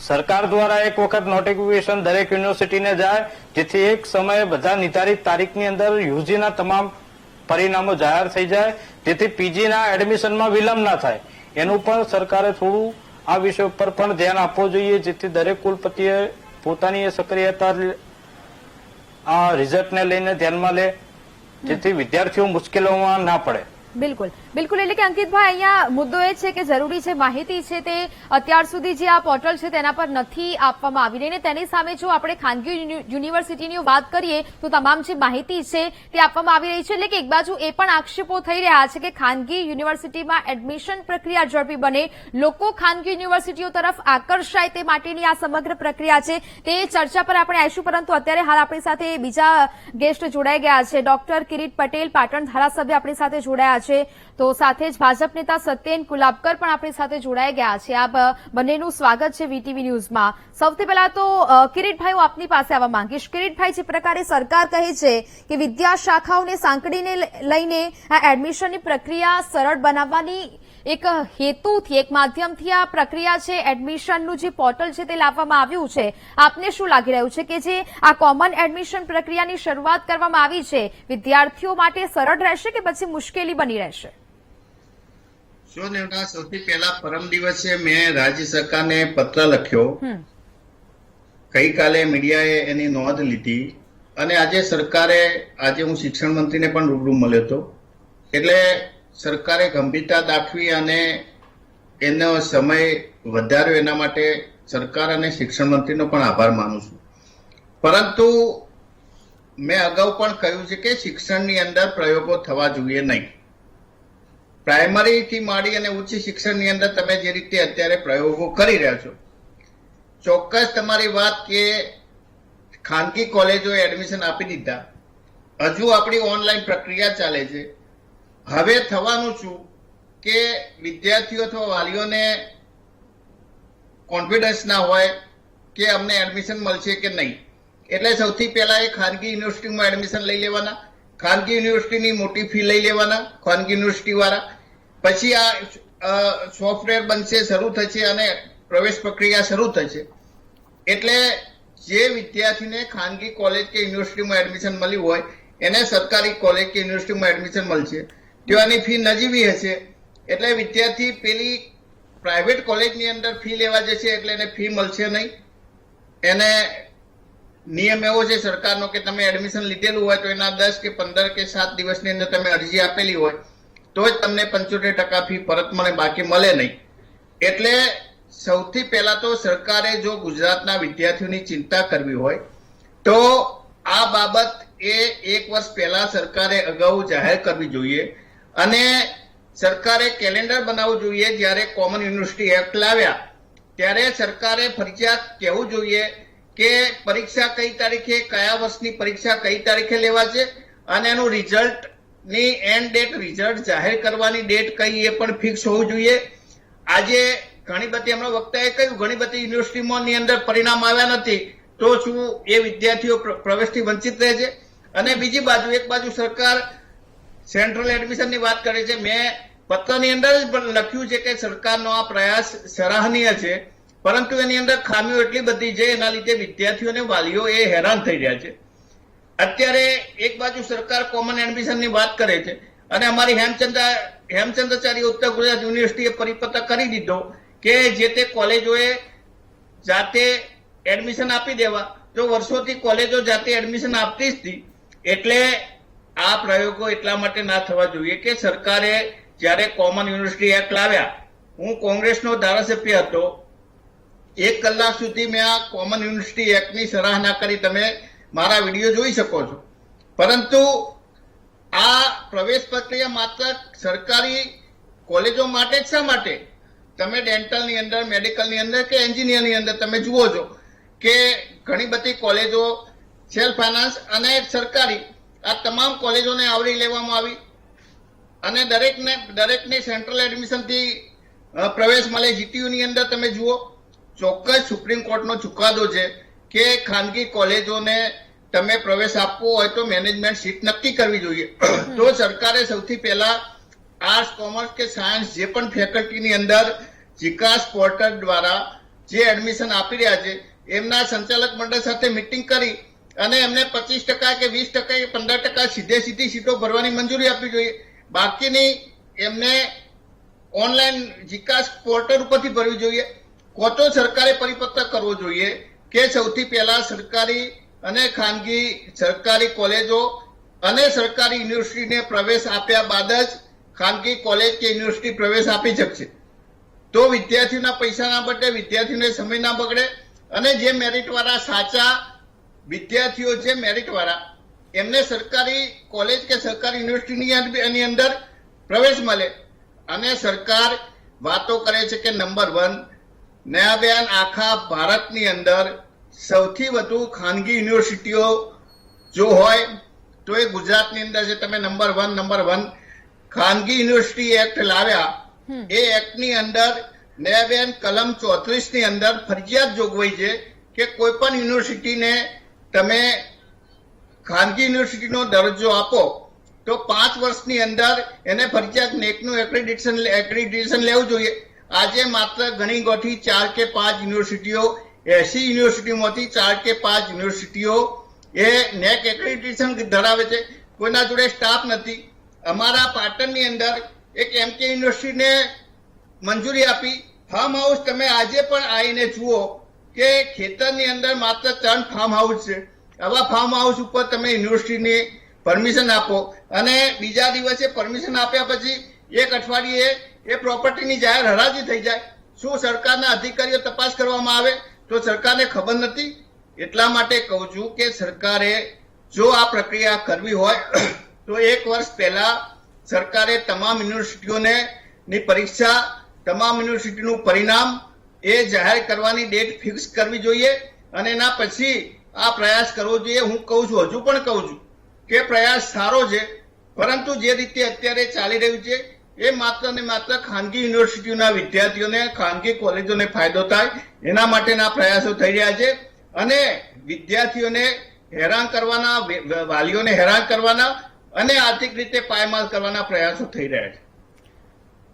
સરકાર દ્વારા એક વખત નોટિફિકેશન દરેક યુનિવર્સિટીને જાય જેથી એક સમયે બધા નિર્ધારિત તારીખની અંદર યુજીના તમામ પરિણામો જાહેર થઈ જાય જેથી પીજીના એડમિશનમાં વિલંબ ના થાય. એનું પણ સરકારે થોડું આ વિષય ઉપર પણ ધ્યાન આપવું જોઈએ જેથી દરેક કુલપતિએ પોતાની સક્રિયતા આ રિઝલ્ટને લઈને ધ્યાનમાં લે જેથી વિદ્યાર્થીઓ મુશ્કેલીઓમાં ના પડે. બિલકુલ. એટલે કે અંકિતભાઈ અહીંયા મુદ્દો એ છે કે જરૂરી છે માહિતી છે તે અત્યાર સુધી જે આ પોર્ટલ છે તેના પર નથી આપવામાં આવી રહી. તેની સામે જો આપણે ખાનગી યુનિવર્સિટીની વાત કરીએ તો તમામ જે માહિતી છે તે આપવામાં આવી રહી છે. એટલે કે એક બાજુ એ પણ આક્ષેપો થઈ રહ્યા છે કે ખાનગી યુનિવર્સિટીમાં એડમિશન પ્રક્રિયા ઝડપી બને, લોકો ખાનગી યુનિવર્સિટીઓ તરફ આકર્ષાય તે માટેની આ સમગ્ર પ્રક્રિયા છે. તે ચર્ચા પર આપણે આવીશું પરંતુ અત્યારે હાલ આપણી સાથે બીજા ગેસ્ટ જોડાઈ ગયા છે. ડોક્ટર કિરીટ પટેલ, પાટણ ધારાસભ્ય આપણી સાથે જોડાયા છે. તો સાથે જ ભાજપ નેતા સત્યેન કુલાબકર પણ આપણી સાથે જોડાઈ ગયા છે. આપ બંનેનું સ્વાગત છે વીટીવી ન્યૂઝમાં. સૌથી પહેલા તો કિરીટભાઈ હું આપની પાસે આવવા માંગીશ. કિરીટભાઈ, જે પ્રકારે સરકાર કહે છે કે વિદ્યા શાખાઓને સાંકળીને લઈને આ એડમિશનની પ્રક્રિયા સરળ બનાવવાની એક હેતુથી એક માધ્યમથી આ પ્રક્રિયા છે એડમિશનનું જે પોર્ટલ છે તે લાવવામાં આવ્યું છે, આપને શું લાગી રહ્યું છે કે જે આ કોમન એડમિશન પ્રક્રિયાની શરૂઆત કરવામાં આવી છે વિદ્યાર્થીઓ માટે સરળ રહેશે કે પછી મુશ્કેલી બની રહેશે? સૌથી પહેલા પરમ દિવસે મેં રાજ્ય સરકારને પત્ર લખ્યો, ગઈકાલે મીડિયાએ એની નોંધ લીધી અને આજે હું શિક્ષણ મંત્રીને પણ રૂબરૂ મળ્યો હતો. એટલે સરકારે ગંભીરતા દાખવી અને એનો સમય વધાર્યો એના માટે સરકાર અને શિક્ષણ મંત્રીનો પણ આભાર માનું છું. પરંતુ મેં અગાઉ પણ કહ્યું છે કે શિક્ષણની અંદર પ્રયોગો થવા જોઈએ નહીં. પ્રાઇમરીથી માંડી અને ઉચ્ચ શિક્ષણની અંદર તમે જે રીતે અત્યારે પ્રયોગો કરી રહ્યા છો, ચોક્કસ તમારી વાત કે ખાનગી કોલેજોએ એડમિશન આપી દીધા, હજુ આપણી ઓનલાઈન પ્રક્રિયા ચાલે છે. હવે થવાનું શું કે વિદ્યાર્થીઓ અથવા વાલીઓને કોન્ફિડન્સ ના હોય કે અમને એડમિશન મળશે કે નહીં. એટલે સૌથી પહેલા એ ખાનગી યુનિવર્સિટીમાં એડમિશન લઈ લેવાના, ખાનગી યુનિવર્સિટીની મોટી ફી લઈ લેવાના ખાનગી યુનિવર્સિટી વાળા. પછી આ સોફ્ટવેર બનશે, શરૂ થશે અને પ્રવેશ પ્રક્રિયા શરૂ થશે. એટલે જે વિદ્યાર્થીને ખાનગી કોલેજ કે યુનિવર્સિટીમાં એડમિશન મળ્યું હોય એને સરકારી કોલેજ કે યુનિવર્સિટીમાં એડમિશન મળશે. તેની ફી નજીવી હશે એટલે વિદ્યાર્થી પેલી પ્રાઇવેટ કોલેજની અંદર ફી લેવા જશે એટલે એને ફી મળશે નહીં. એને નિયમ એવો છે સરકારનો કે તમે એડમિશન લીધેલું હોય તો એના 10 કે 15 કે 7 દિવસની અંદર તમે અરજી આપેલી હોય તો જ તમને 75% ફી પરત મળે, બાકી મળે નહીં. એટલે સૌથી પહેલા તો સરકારે જો ગુજરાતના વિદ્યાર્થીઓની ચિંતા કરવી હોય તો આ બાબત એ 1 વર્ષ પહેલા સરકારે અગાઉ જાહેર કરવી જોઈએ અને સરકારે કેલેન્ડર બનાવવું જોઈએ. જ્યારે કોમન યુનિવર્સિટી એક્ટ લાવ્યા ત્યારે સરકારે ફરજિયાત કહેવું જોઈએ કે પરીક્ષા કઈ તારીખે, કયા વર્ષની પરીક્ષા કઈ તારીખે લેવા છે અને એનું રિઝલ્ટની એન્ડ ડેટ, રિઝલ્ટ જાહેર કરવાની ડેટ કઈ એ પણ ફિક્સ હોવું જોઈએ. આજે ઘણી બધી હમણાં વક્તાએ કહ્યું ઘણી બધી યુનિવર્સિટીઓની અંદર પરિણામ આવ્યા નથી, તો શું એ વિદ્યાર્થીઓ પ્રવેશથી વંચિત રહે છે? અને બીજી બાજુ એક બાજુ સરકાર સેન્ટ્રલ એડમિશનની વાત કરે છે. મેં પત્રની અંદર જ લખ્યું છે કે સરકારનો આ પ્રયાસ સરાહનીય છે, પરંતુ એની અંદર ખામીઓ એટલી બધી છે એના લીધે વિદ્યાર્થીઓ અને વાલીઓ એ હેરાન થઈ રહ્યા છે. અત્યારે એક બાજુ સરકાર કોમન એડમિશનની વાત કરે છે અને અમારી હેમચંદ્રાચાર્ય ઉત્તર ગુજરાત યુનિવર્સિટીએ પરિપત્ર કરી દીધો કે જે તે કોલેજોએ જાતે એડમિશન આપી દેવા, તો વર્ષોથી કોલેજો જાતે એડમિશન આપતી જ હતી. એટલે આ પ્રયોગો એટલા માટે ના થવા જોઈએ કે સરકારે જ્યારે કોમન યુનિવર્સિટી એક્ટ લાવ્યા, હું કોંગ્રેસનો ધારાસભ્ય હતો, 1 કલાક સુધી મેં આ કોમન યુનિવર્સિટી એક્ટની સરાહના કરી. તમે મારા વિડીયો જોઈ શકો છો. પરંતુ આ પ્રવેશ પ્રક્રિયા માત્ર સરકારી કોલેજો માટે જ શા માટે? તમે ડેન્ટલની અંદર, મેડિકલની અંદર કે એન્જિનિયરની અંદર તમે જુઓ છો કે ઘણી બધી કોલેજો સેલ્ફ ફાઇનાન્સ અને સરકારી આ તમામ કોલેજોને આવરી લેવામાં આવી અને દરેકને સેન્ટ્રલ એડમિશનથી પ્રવેશ મળે. જીટીયુની અંદર તમે જુઓ, ચોક્કસ સુપ્રીમ કોર્ટનો ચુકાદો છે કે ખાનગી કોલેજોને તમે પ્રવેશ આપવો હોય તો મેનેજમેન્ટ સીટ નક્કી કરવી જોઈએ. તો સરકારે સૌથી પહેલા આર્ટ્સ, કોમર્સ કે સાયન્સ જે પણ ફેકલ્ટીની અંદર જીકાસ પોર્ટલ દ્વારા જે એડમિશન આપી રહ્યા છે એમના સંચાલક મંડળ સાથે મિટિંગ કરી અને એમને 25% કે 20% કે 15% સીધી સીટો ભરવાની મંજૂરી આપવી જોઈએ. બાકીની એમને ઓનલાઈન જીકાસ પોર્ટલ ઉપરથી ભરવી જોઈએ. તો સરકારે પરિપત્ર કરવો જોઈએ કે સૌથી પહેલા સરકારી અને ખાનગી, સરકારી કોલેજો અને સરકારી યુનિવર્સિટીને પ્રવેશ આપ્યા બાદ જ ખાનગી કોલેજ કે યુનિવર્સિટી પ્રવેશ આપી શકશે. તો વિદ્યાર્થીઓના પૈસા ના બગડે, વિદ્યાર્થીઓને સમય ના બગડે અને જે મેરિટ વાળા સાચા વિદ્યાર્થીઓ છે મેરિટ વાળા, એમને સરકારી કોલેજ કે સરકારી યુનિવર્સિટીની અંદર પ્રવેશ મળે. અને સરકાર વાતો કરે છે કે નંબર 1 નયાબેન, આખા ભારતની અંદર સૌથી વધુ ખાનગી યુનિવર્સિટીઓ જો હોય તો એ ગુજરાતની અંદર છે. તમે નંબર 1 ખાનગી યુનિવર્સિટી એક્ટ લાવ્યા, એ એક્ટની અંદર નયાબેન કલમ 34 ની અંદર ફરજિયાત જોગવાઈ છે કે કોઈ પણ યુનિવર્સિટીને તમે ખાનગી યુનિવર્સિટીનો દરજ્જો આપો તો 5 વર્ષની અંદર એને ફરજિયાત નેકનું એક્રેડિટેશન લેવું જોઈએ. આજે માત્ર ગણી ગોઠી 4 કે 5 યુનિવર્સિટીઓ, 80 યુનિવર્સિટીમાંથી 4 કે 5 યુનિવર્સિટીઓ એ નેક એક્રેડિટેશન ધરાવે છે. કોઈના જોડે સ્ટાફ નથી. અમારા પાટણની અંદર એક એમકે યુનિવર્સિટીને મંજૂરી આપી. ફાર્મ હાઉસ તમે આજે પણ આવીને જુઓ કે ખેતરની અંદર માત્ર 3 ફાર્મ હાઉસ છે. આવા ફાર્મ હાઉસ ઉપર તમે યુનિવર્સિટીની પરમિશન આપો અને બીજા દિવસે પરમિશન આપ્યા પછી 1 અઠવાડિયે એ પ્રોપર્ટીની જાહેર હરાજી થઈ જાય. શું સરકારના અધિકારીઓ તપાસ કરવામાં આવે? તો સરકારને ખબર નથી. એટલા માટે કહું છું કે સરકારે જો આ પ્રક્રિયા કરવી હોય તો 1 વર્ષ પહેલા સરકારે તમામ યુનિવર્સિટીઓને ની પરીક્ષા, તમામ યુનિવર્સિટીનું પરિણામ એ જાહેર કરવાની ડેટ ફિક્સ કરવી જોઈએ અને એના પછી આ પ્રયાસ કરવો જોઈએ. હું કહું છું, હજુ પણ કહું છું કે પ્રયાસ સારો છે, પરંતુ જે રીતે અત્યારે ચાલી રહ્યું છે એ માત્ર ને માત્ર ખાનગી યુનિવર્સિટીઓના વિદ્યાર્થીઓને, ખાનગી કોલેજોને ફાયદો થાય એના માટેના પ્રયાસો થઈ રહ્યા છે અને વિદ્યાર્થીઓને હેરાન કરવાના, વાલીઓને હેરાન કરવાના અને આર્થિક રીતે પાયમાલ કરવાના પ્રયાસો થઈ રહ્યા છે.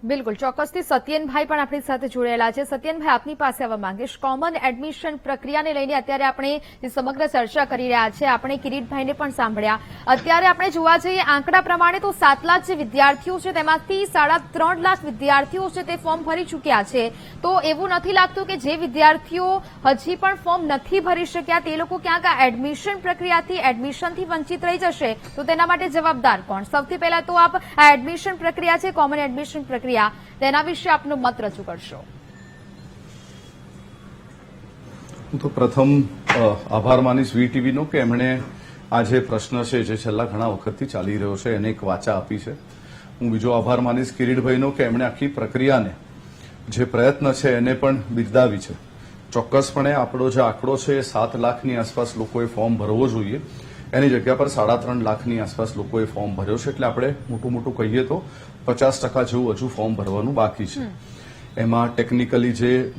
બિલકુલ, ચોક્કસથી સત્યનભાઈ પણ આપણી સાથે જોડાયેલા છે. સત્યનભાઈ, આપની પાસે આવવા માંગીશ. કોમન એડમિશન પ્રક્રિયાને લઈને અત્યારે આપણે જે સમગ્ર ચર્ચા કરી રહ્યા છે, આપણે કિરીટભાઈને પણ સાંભળ્યા. અત્યારે આપણે જોવા જઈએ આંકડા પ્રમાણે તો 7 લાખ જે વિદ્યાર્થીઓ છે તેમાંથી 3.5 લાખ વિદ્યાર્થીઓ છે તે ફોર્મ ભરી ચૂક્યા છે. તો એવું નથી લાગતું કે જે વિદ્યાર્થીઓ હજી પણ ફોર્મ નથી ભરી શક્યા તે લોકો ક્યાંક આ એડમિશન પ્રક્રિયાથી એડમિશનથી વંચિત રહી જશે? તો તેના માટે જવાબદાર કોણ? સૌથી પહેલા તો આપ આ એડમિશન પ્રક્રિયા છે, કોમન એડમિશન પ્રક્રિયા, તેના વિશે આપનો મત રજૂ કરશો. હું તો પ્રથમ આભાર માનીશ વીટીવીનો કે એમણે આ જે પ્રશ્ન છે જે છેલ્લા ઘણા વખતથી ચાલી રહ્યો છે એને એક વાચા આપી છે. હું બીજો આભાર માનીશ કિરીટભાઈનો કે એમણે આખી પ્રક્રિયાને જે પ્રયત્ન છે એને પણ બિરદાવી છે. ચોક્કસપણે આપણો જે આંકડો છે એ 7 લાખની આસપાસ લોકોએ ફોર્મ ભરવો જોઈએ, એની જગ્યા પર 3.5 લાખની આસપાસ લોકોએ ફોર્મ ભર્યો છે. એટલે આપણે મોટું કહીએ તો 50% જેવું હજુ ફોર્મ ભરવાનું બાકી છે. એમાં ટેકનિકલી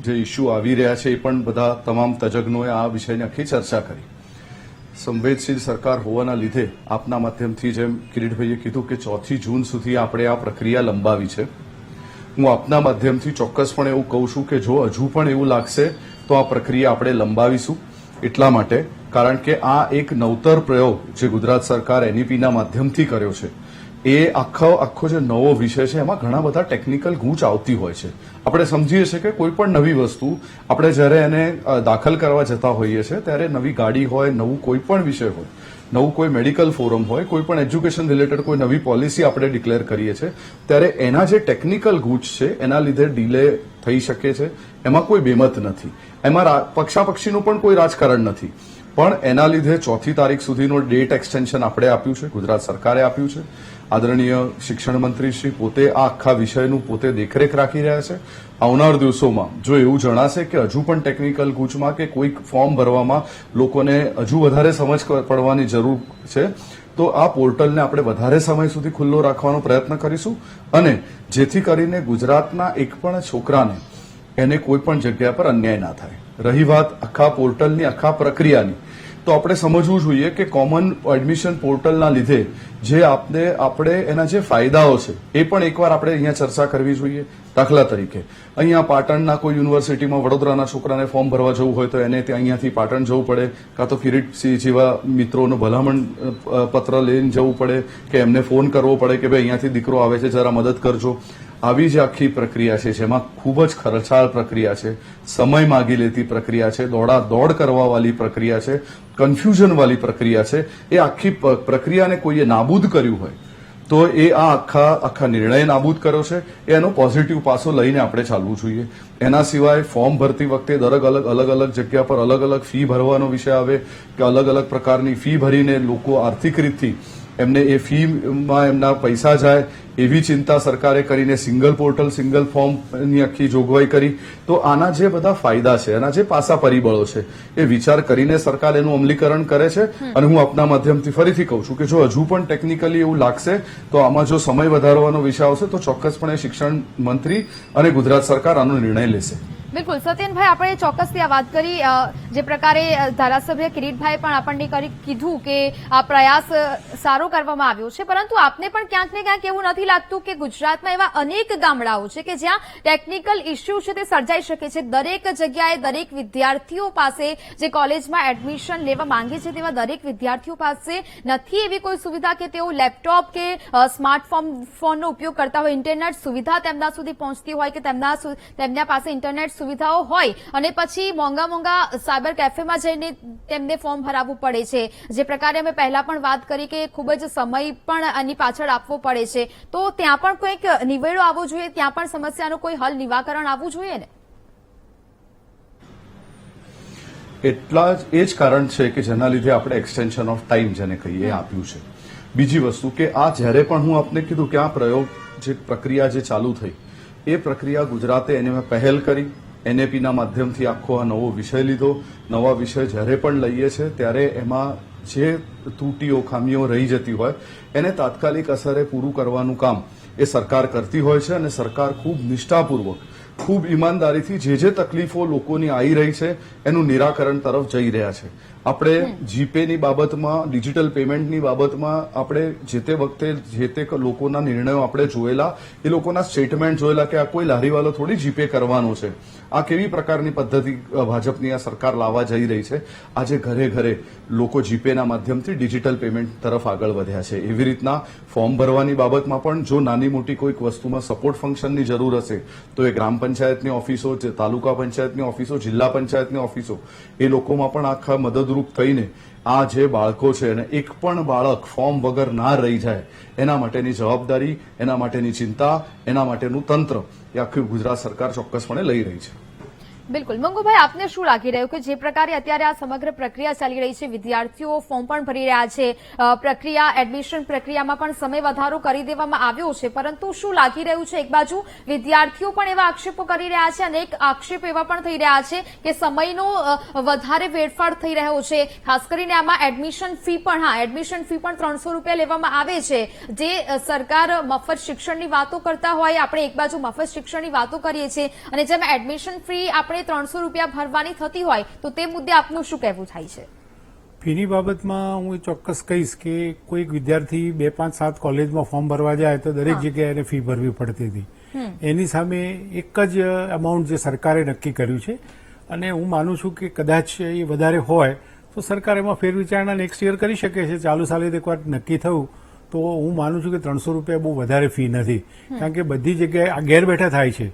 જે ઇસ્યુ આવી રહ્યા છે એ પણ બધા તમામ તજજ્ઞોએ આ વિષયની આખી ચર્ચા કરી. સંવેદનશીલ સરકાર હોવાના લીધે આપના માધ્યમથી જેમ કિરીટભાઈએ કીધું કે 4 જૂન સુધી આપણે આ પ્રક્રિયા લંબાવી છે. હું આપના માધ્યમથી ચોક્કસપણે એવું કહું છું કે જો હજુ પણ એવું લાગશે તો આ પ્રક્રિયા આપણે લંબાવીશું. એટલા માટે કારણ કે આ એક નવતર પ્રયોગ જે ગુજરાત સરકાર એનઈપીના માધ્યમથી કર્યો છે એ આખો જે નવો વિષય છે એમાં ઘણા બધા ટેકનિકલ ગૂંચ આવતી હોય છે. આપણે સમજીએ છીએ કે કોઈ પણ નવી વસ્તુ આપણે જ્યારે એને દાખલ કરવા જતા હોઈએ છીએ ત્યારે નવી ગાડી હોય, નવું કોઈ પણ વિષય હોય, નવું કોઈ મેડિકલ ફોરમ હોય, કોઈ પણ એજ્યુકેશન રિલેટેડ કોઈ નવી પોલિસી આપણે ડિક્લેર કરીએ છીએ ત્યારે એના જે ટેકનિકલ ગૂંચ છે એના લીધે ડીલે થઈ શકે છે. એમાં કોઈ બેમત નથી, એમાં પક્ષાપક્ષીનું પણ કોઈ રાજકારણ નથી. પણ એના લીધે 4 તારીખ સુધીનો ડેટ એક્સટેન્શન આપણે આપ્યું છે, ગુજરાત સરકારે આપ્યું છે. આદરણીય શિક્ષણ મંત્રી શ્રી પોતે આ આખા વિષયનું પોતે દેખરેખ રાખી રહ્યા છે. આવનાર દિવસોમાં જો એવું જણાશે કે હજુ પણ ટેકનિકલ ગૂંચમાં કે કોઈક ફોર્મ ભરવામાં લોકોને હજુ વધારે સમજ પડવાની જરૂર છે તો આ પોર્ટલને આપણે વધારે સમય સુધી ખુલ્લો રાખવાનો પ્રયત્ન કરીશું અને જેથી કરીને ગુજરાતના એક પણ છોકરાને એને કોઈ પણ જગ્યા પર અન્યાય ના થાય. રહી વાત આખા પોર્ટલની, આખા પ્રક્રિયાની, તો આપણે સમજવું જોઈએ કે કોમન એડમિશન પોર્ટલના લીધે જે આપણે એના જે ફાયદાઓ છે એ પણ એકવાર આપણે અહીંયા ચર્ચા કરવી જોઈએ. દાખલા તરીકે અહીંયા પાટણના કોઈ યુનિવર્સિટીમાં વડોદરાના છોકરાને ફોર્મ ભરવા જવું હોય તો એને અહીંયાથી પાટણ જવું પડે, કાં તો કિરીટસિંહ જેવા મિત્રોનો ભલામણ પત્ર લઈને જવું પડે કે એમને ફોન કરવો પડે કે ભાઈ અહીંયાથી દીકરો આવે છે જરા મદદ કરજો. આવી જે આખી પ્રક્રિયા છે જેમાં ખૂબ જ ખર્ચાળ પ્રક્રિયા છે, સમય માગી લેતી પ્રક્રિયા છે, દોડ કરવા વાળી પ્રક્રિયા છે, કન્ફ્યુઝન વાળી પ્રક્રિયા છે, એ આખી પ્રક્રિયાને કોઈએ નાબૂદ કર્યું હોય તો એ આ આખા નિર્ણય નાબૂદ કર્યો છે. એનો પોઝિટિવ પાસો લઈને આપણે ચાલવું જોઈએ. એના સિવાય ફોર્મ ભરતી વખતે અલગ અલગ જગ્યા પર અલગ અલગ ફી ભરવાનો વિષય આવે કે અલગ અલગ પ્રકારની ફી ભરીને લોકો આર્થિક રીતથી એમને એ ફીમાં એમના પૈસા જાય એવી ચિંતા સરકારે કરીને સિંગલ પોર્ટલ, સિંગલ ફોર્મની આખી જોગવાઈ કરી. તો આના જે બધા ફાયદા છે, આના જે પાસા પરિબળો છે એ વિચાર કરીને સરકાર એનું અમલીકરણ કરે છે. અને હું આપના માધ્યમથી ફરીથી કહું છું કે જો હજુ પણ ટેકનિકલી એવું લાગશે તો આમાં જો સમય વધારવાનો વિષય આવશે તો ચોક્કસપણે શિક્ષણ મંત્રી અને ગુજરાત સરકાર આનો નિર્ણય લેશે. બિલકુલ સત્યનભાઈ, આપણે ચોક્કસથી આ વાત કરી. જે પ્રકારે ધારાસભ્ય કિરીટભાઈ પણ આપણને કીધું કે આ પ્રયાસ સારો કરવામાં આવ્યો છે, પરંતુ આપને પણ ક્યાંક ને ક્યાંક એવું નથી લાગતું કે ગુજરાતમાં એવા અનેક ગામડાઓ છે કે જ્યાં ટેકનિકલ ઇસ્યુ છે તે સર્જાઈ શકે છે? દરેક જગ્યાએ દરેક વિદ્યાર્થીઓ પાસે જે કોલેજમાં એડમિશન લેવા માંગે છે તેવા દરેક વિદ્યાર્થીઓ પાસે નથી એવી કોઈ સુવિધા કે તેઓ લેપટોપ કે સ્માર્ટફોનનો ઉપયોગ કરતા હોય, ઇન્ટરનેટ સુવિધા તેમના સુધી પહોંચતી હોય કે તેમના પાસે ઇન્ટરનેટ સુવિધાઓ હોય અને પછી મોંઘા સાયબર કેફેમાં જઈને તેમને ફોર્મ ભરાવવું પડે છે. જે પ્રકારે અમે પહેલા પણ વાત કરી કે ખૂબ જ સમય પણ આની પાછળ આપવો પડે છે, તો ત્યાં પણ કોઈક નિવેડો આવવો જોઈએ, ત્યાં પણ સમસ્યાનું કોઈ હલ નિવાકરણ આવવું જોઈએ ને? એ જ કારણ છે કે જેના લીધે આપણે એક્સટેન્શન ઓફ ટાઈમ જેને કહીએ આપ્યું છે. બીજી વસ્તુ કે આ જ્યારે પણ હું આપને કીધું કે આ પ્રયોગ જે પ્રક્રિયા જે ચાલુ થઈ એ પ્રક્રિયા ગુજરાતે એને પહેલ કરી, એનએપીના માધ્યમથી આખો આ નવો વિષય લીધો. નવા વિષય જ્યારે પણ લઈએ છે ત્યારે એમાં જે ત્રુટીઓ, ખામીઓ રહી જતી હોય એને તાત્કાલિક અસરે પૂરું કરવાનું કામ એ સરકાર કરતી હોય છે અને સરકાર ખૂબ નિષ્ઠાપૂર્વક, ખૂબ ઈમાનદારીથી જે તકલીફો લોકોની આવી રહી છે એનું નિરાકરણ તરફ જઈ રહ્યા છે. આપણે જીપેની બાબતમાં, ડિજિટલ પેમેન્ટની બાબતમાં આપણે જે તે વખતે જે તે લોકોના નિર્ણયો આપણે જોયેલા, એ લોકોના સ્ટેટમેન્ટ જોયેલા કે આ કોઈ લારીવાલો થોડી જીપે કરવાનો છે. આ કેવી પ્રકારની પદ્ધતિ ભાજપની આ સરકાર લાવવા જઈ રહી છે. આજે ઘરે ઘરે લોકો જીપેના માધ્યમથી ડિજિટલ પેમેન્ટ તરફ આગળ વધ્યા છે. એવી રીતના ફોર્મ ભરવાની બાબતમાં પણ જો નાની મોટી કોઈક વસ્તુમાં સપોર્ટ ફંક્શનની જરૂર હશે તો એ ગ્રામ પંચાયતની ઓફિસો, તાલુકા પંચાયતની ઓફિસો, જિલ્લા પંચાયતની ઓફિસો, એ લોકોમાં પણ આખા મદદરૂપ થઈને આ જે બાળકો છે અને એક પણ બાળક ફોર્મ વગર ના રહી જાય એના માટેની જવાબદારી, એના માટેની ચિંતા, એના માટેનું તંત્ર એ આખી ગુજરાત સરકાર ચોક્કસપણે લઈ રહી છે. બિલકુલ. મંગુભાઈ, આપને શું લાગી રહ્યું કે જે પ્રકારે અત્યારે આ સમગ્ર પ્રક્રિયા ચાલી રહી છે, વિદ્યાર્થીઓ ફોર્મ પણ ભરી રહ્યા છે, પ્રક્રિયા એડમિશન પ્રક્રિયામાં પણ સમય વધારો કરી દેવામાં આવ્યો છે, પરંતુ શું લાગી રહ્યું છે, એક બાજુ વિદ્યાર્થીઓ પણ એવા આક્ષેપો કરી રહ્યા છે અને એક આક્ષેપ એવા પણ થઈ રહ્યા છે કે સમયનો વધારે વેડફાટ થઈ રહ્યો છે. ખાસ કરીને આમાં એડમિશન ફી પણ 300 રૂપિયા લેવામાં આવે છે. જે સરકાર મફત શિક્ષણની વાતો કરતા હોય, આપણે એક બાજુ મફત શિક્ષણની વાતો કરીએ છીએ અને જેમાં એડમિશન ફી આપણે 300 રૂપિયા ભરવાની થતી હોય, તો તે મુદ્દે આપનું શું કહેવું થાય છે? ફીની બાબતમાં હું ચોક્કસ કહીશ કે કોઈક વિદ્યાર્થી 2, 5, 7 કોલેજમાં ફોર્મ ભરવા જાય તો દરેક જગ્યાએ એને ફી ભરવી પડતી હતી. એની સામે એક જ અમાઉન્ટ જે સરકારે નક્કી કર્યું છે અને હું માનું છું કે કદાચ એ વધારે હોય તો સરકાર એમાં ફેરવિચારણા નેક્સ્ટ યર કરી શકે છે. ચાલુ સાલે એકવાર નક્કી થયું તો હું માનું છું કે 300 રૂપિયા બહુ વધારે ફી નથી, કારણ કે બધી જગ્યાએ આ ઘેર બેઠા થાય છે.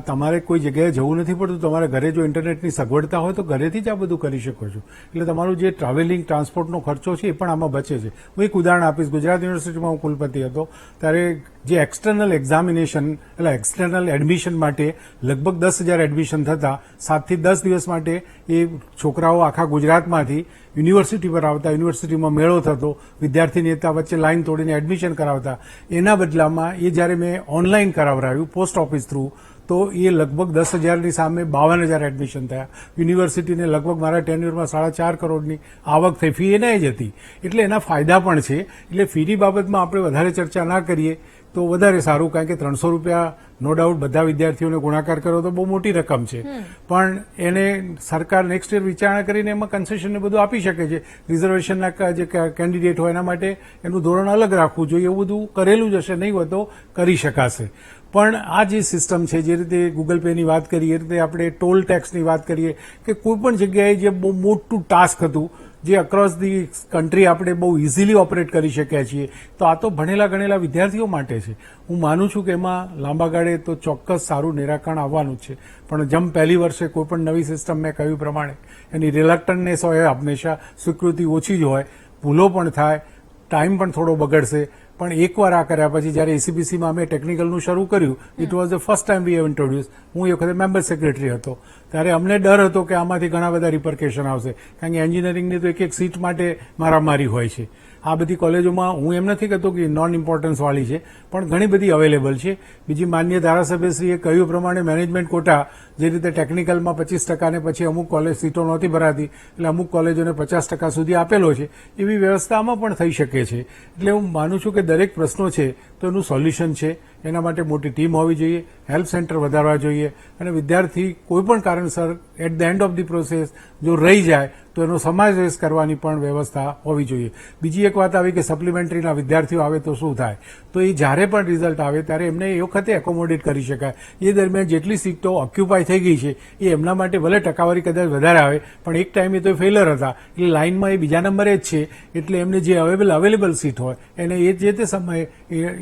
તમારે કોઈ જગ્યાએ જવું નથી પડતું. તમારા ઘરે જો ઇન્ટરનેટની સગવડતા હોય તો ઘરેથી જ આ બધું કરી શકો છો. એટલે તમારું જે ટ્રાવેલિંગ, ટ્રાન્સપોર્ટનો ખર્ચો છે એ પણ આમાં બચે છે. હું એક ઉદાહરણ આપીશ. ગુજરાત યુનિવર્સિટીમાં હું કુલપતિ હતો ત્યારે જે એક્સટર્નલ એક્ઝામિનેશન એટલે એક્સટર્નલ એડમિશન માટે લગભગ 10,000 એડમિશન થતા, 7 થી 10 દિવસ માટે એ છોકરાઓ આખા ગુજરાતમાંથી યુનિવર્સિટી પર આવતા, યુનિવર્સિટીમાં મેળો થતો, વિદ્યાર્થી નેતા વચ્ચે લાઈન તોડીને એડમિશન કરાવતા. એના બદલામાં એ જ્યારે મેં ઓનલાઈન કરાવરાયું પોસ્ટ ઓફિસ થ્રુ, તો એ લગભગ 10,000ની સામે 52,000 એડમિશન થયા. યુનિવર્સિટીને લગભગ મારા ટેન્યુરમાં 4.5 કરોડની આવક થઈ. ફી એના જ હતી. એટલે એના ફાયદા પણ છે. એટલે ફીની બાબતમાં આપણે વધારે ચર્ચા ના કરીએ તો વધારે સારું, કારણ કે 300 રૂપિયા નો ડાઉટ બધા વિદ્યાર્થીઓને ગુણાકાર કરો તો બહુ મોટી રકમ છે, પણ એને સરકાર નેક્સ્ટ યર વિચારણા કરીને એમાં કન્સેશન ને બધું આપી શકે છે. રિઝર્વેશનના જે કેન્ડિડેટ હોય એના માટે એનું ધોરણ અલગ રાખવું જોઈએ. એવું બધું કરેલું જ હશે, નહીં હોય તો કરી શકાશે. પણ આ જે સિસ્ટમ છે, જે રીતે ગૂગલ પેની વાત કરીએ, એ રીતે આપણે ટોલ ટેક્સની વાત કરીએ કે કોઈ પણ જગ્યાએ જે બહુ મોટું ટાસ્ક હતું, જે અક્રોસ ધી કન્ટ્રી આપણે બહુ ઇઝીલી ઓપરેટ કરી શક્યા છીએ, તો આ તો ભણેલા ગણેલા વિદ્યાર્થીઓ માટે છે. હું માનું છું કે એમાં લાંબા ગાળે તો ચોક્કસ સારું નિરાકરણ આવવાનું છે. પણ જેમ પહેલી વર્ષે કોઈ પણ નવી સિસ્ટમ મેં કહ્યું પ્રમાણે એની રિલક્ટન્ટનેસ હોય, હંમેશા સ્વીકૃતિ ઓછી જ હોય, ભૂલો પણ થાય, ટાઈમ પણ થોડો બગડશે. પણ એકવાર આ કર્યા પછી જ્યારે એસીબીસીમાં અમે ટેકનિકલનું શરૂ કર્યું, it was the first time we have introduce. હું એ વખતે મેમ્બર સેક્રેટરી હતો, ત્યારે અમને ડર હતો કે આમાંથી ઘણા બધા રિપરકેશન આવશે, કારણ કે એન્જિનિયરિંગની તો એક સીટ માટે મારામારી હોય છે. આ બધી કોલેજોમાં હું એમ નથી કહેતો કે નોન ઇમ્પોર્ટન્સ વાળી છે, પણ ઘણી બધી અવેલેબલ છે. બીજી માન્ય ધારાસભ્યશ્રીએ કહ્યું પ્રમાણે મેનેજમેન્ટ કોટા જે રીતે ટેકનિકલમાં 25% ને પછી અમુક કોલેજ સીટો નહોતી ભરાતી, એટલે અમુક કોલેજોને 50% સુધી આપેલો છે, એવી વ્યવસ્થા આમાં પણ થઈ શકે છે. એટલે હું માનું છું કે દરેક પ્રશ્નો છે તો એનું સોલ્યુશન છે. એના માટે મોટી ટીમ હોવી જોઈએ, હેલ્પ સેન્ટર વધારવા જોઈએ, અને વિદ્યાર્થી કોઈપણ કારણસર at the end of the process જો રહી જાય તો એનો સમાવેશ કરવાની પણ વ્યવસ્થા હોવી જોઈએ. બીજી એક વાત આવી કે સપ્લિમેન્ટરીના વિદ્યાર્થીઓ આવે તો શું થાય, તો એ જ્યારે પણ રિઝલ્ટ આવે ત્યારે એમને એ વખતે એકોમોડેટ કરી શકાય. એ દરમિયાન જેટલી સીટો ઓક્યુપાય થઈ ગઈ છે એ એમના માટે ભલે ટકાવારી કદાચ વધારે આવે, પણ એક ટાઈમે તો એ ફેલર હતા, એટલે લાઇનમાં એ બીજા નંબરે જ છે. એટલે એમને જે અવેલેબલ સીટ હોય એને એ જે તે સમયે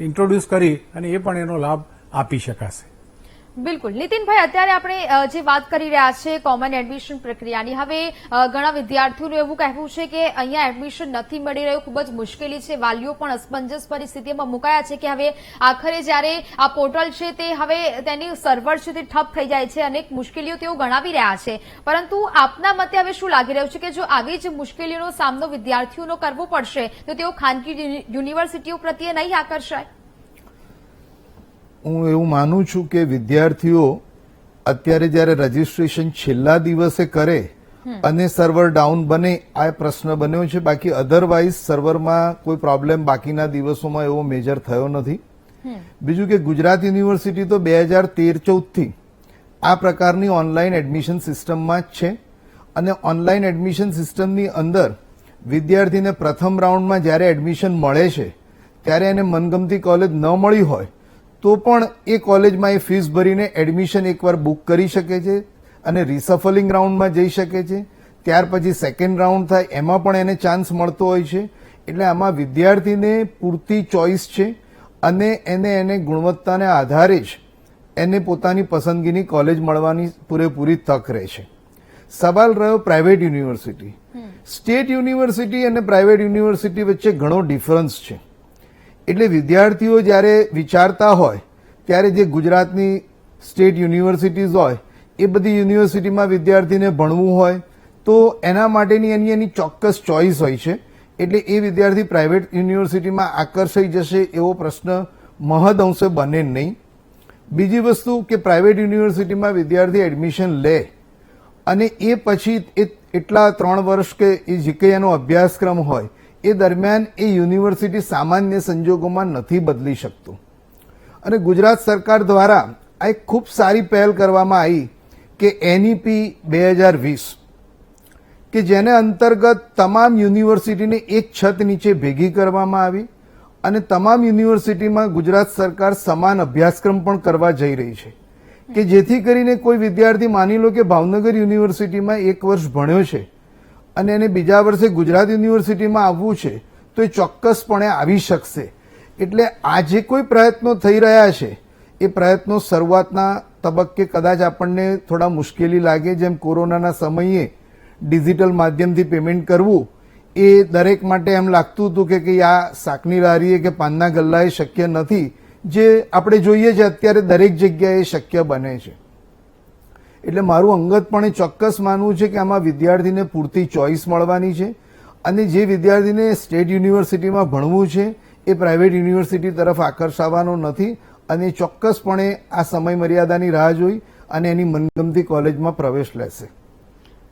ઇન્ટ્રોડ્યુસ કરી અને એ પણ એનો લાભ આપી શકાશે. બિલકુલ. નીતિનભાઈ, અત્યારે આપણે જે વાત કરી રહ્યા છે કોમન એડમિશન પ્રક્રિયાની, હવે ઘણા વિદ્યાર્થીઓનું એવું કહેવું છે કે અહીંયા એડમિશન નથી મળી રહ્યું, ખૂબ જ મુશ્કેલી છે. વાલીઓ પણ અસમંજસ પરિસ્થિતિમાં મુકાયા છે કે હવે આખરે જ્યારે આ પોર્ટલ છે તે હવે તેની સર્વર છે તે ઠપ થઈ જાય છે, અનેક મુશ્કેલીઓ તેઓ ગણાવી રહ્યા છે. પરંતુ આપના મતે હવે શું લાગી રહ્યું છે કે જો આવી જ મુશ્કેલીઓનો સામનો વિદ્યાર્થીઓનો કરવો પડશે તો તેઓ ખાનગી યુનિવર્સિટીઓ પ્રત્યે નહીં આકર્ષાય? હું એવું માનું છું કે વિદ્યાર્થીઓ અત્યારે જ્યારે રજીસ્ટ્રેશન છેલ્લા દિવસે કરે અને સર્વર ડાઉન બને, આ પ્રશ્ન બન્યો છે. બાકી અધરવાઇઝ સર્વરમાં કોઈ પ્રોબ્લેમ બાકીના દિવસોમાં એવો મેજર થયો નથી. બીજું કે ગુજરાત યુનિવર્સિટી તો 2013-14થી આ પ્રકારની ઓનલાઈન એડમિશન સિસ્ટમમાં જ છે અને ઓનલાઈન એડમિશન સિસ્ટમની અંદર વિદ્યાર્થીને પ્રથમ રાઉન્ડમાં જ્યારે એડમિશન મળે છે ત્યારે એને મનગમતી કોલેજ ન મળી હોય તો પણ એ કોલેજમાં એ ફીસ ભરીને એડમિશન એકવાર બુક કરી શકે છે અને રિસફલિંગ રાઉન્ડમાં જઈ શકે છે. ત્યાર પછી સેકન્ડ રાઉન્ડ થાય એમાં પણ એને ચાન્સ મળતો હોય છે. એટલે આમાં વિદ્યાર્થીને પૂરતી ચોઇસ છે અને એને ગુણવત્તાને આધારે જ એને પોતાની પસંદગીની કોલેજ મળવાની પૂરેપૂરી તક રહે છે. સવાલ રહ્યો પ્રાઇવેટ યુનિવર્સિટી. સ્ટેટ યુનિવર્સિટી અને પ્રાઇવેટ યુનિવર્સિટી વચ્ચે ઘણો ડિફરન્સ છે. એટલે વિદ્યાર્થીઓ જ્યારે વિચારતા હોય ત્યારે જે ગુજરાતની સ્ટેટ યુનિવર્સિટીઝ હોય એ બધી યુનિવર્સિટીમાં વિદ્યાર્થીને ભણવું હોય તો એના માટેની એની ચોક્કસ ચોઇસ હોય છે. એટલે એ વિદ્યાર્થી પ્રાઇવેટ યુનિવર્સિટીમાં આકર્ષાઈ જશે એવો પ્રશ્ન મહદ અંશે બને નહીં. બીજી વસ્તુ કે પ્રાઇવેટ યુનિવર્સિટીમાં વિદ્યાર્થી એડમિશન લે અને એ પછી એટલા 3 વર્ષ કે એ જે કંઈ એનો અભ્યાસક્રમ હોય એ દરમિયાન એ યુનિવર્સિટી સામાન્ય સંજોગોમાં નથી બદલી શકતું. અને ગુજરાત સરકાર દ્વારા આ એક ખૂબ સારી પહેલ કરવામાં આવી કે એનઈપી 2020 કે જેને અંતર્ગત તમામ યુનિવર્સિટીને એક છત નીચે ભેગી કરવામાં આવી અને તમામ યુનિવર્સિટીમાં ગુજરાત સરકાર સમાન અભ્યાસક્રમ પણ કરવા જઈ રહી છે કે જેથી કરીને કોઈ વિદ્યાર્થી માની લો કે ભાવનગર યુનિવર્સિટીમાં 1 વર્ષ ભણ્યો છે અને એને બીજા વર્ષે ગુજરાત યુનિવર્સિટીમાં આવવું છે તો એ ચોક્કસપણે આવી શકશે. એટલે આ જે કોઈ પ્રયત્નો થઈ રહ્યા છે એ પ્રયત્નો શરૂઆતના તબક્કે કદાચ આપણને થોડા મુશ્કેલી લાગે, જેમ કોરોનાના સમયે ડિજિટલ માધ્યમથી પેમેન્ટ કરવું એ દરેક માટે એમ લાગતું હતું કે આ શાકની લારીએ કે પાનના ગલ્લાએ શક્ય નથી, જે આપણે જોઈએ છે અત્યારે દરેક જગ્યાએ શક્ય બને છે. એટલે મારું અંગતપણે ચોક્કસ માનવું છે કે આમાં વિદ્યાર્થીને પૂરતી ચોઇસ મળવાની છે અને જે વિદ્યાર્થીને સ્ટેટ યુનિવર્સિટીમાં ભણવું છે એ પ્રાઇવેટ યુનિવર્સિટી તરફ આકર્ષાવાનો નથી અને ચોક્કસપણે આ સમય મર્યાદાની રાહ જોઈ અને એની મનગમતી કોલેજમાં પ્રવેશ લેશે.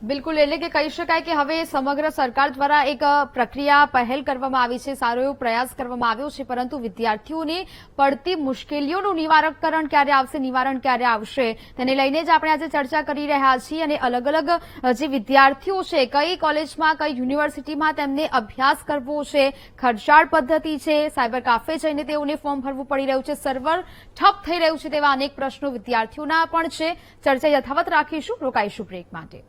બિલકુલ, એટલે કે કહી શકાય કે હવે સમગ્ર સરકાર દ્વારા એક પ્રક્રિયા પહેલ કરવામાં આવી છે, સારો એવો પ્રયાસ કરવામાં આવ્યો છે, પરંતુ વિદ્યાર્થીઓની પડતી મુશ્કેલીઓનું નિવારણ ક્યારે આવશે તેને લઈને જ આપણે આજે ચર્ચા કરી રહ્યા છીએ. અને અલગ અલગ જે વિદ્યાર્થીઓ છે, કઈ કોલેજમાં કઈ યુનિવર્સિટીમાં તેમને અભ્યાસ કરવો છે, ખર્ચાળ પદ્ધતિ છે, સાયબર કાફે જઈને તેઓને ફોર્મ ભરવું પડી રહ્યું છે, સર્વર ઠપ થઈ રહ્યું છે, તેવા અનેક પ્રશ્નો વિદ્યાર્થીઓના પણ છે. ચર્ચા યથાવત રાખીશું, રોકાઈશું બ્રેક માટે.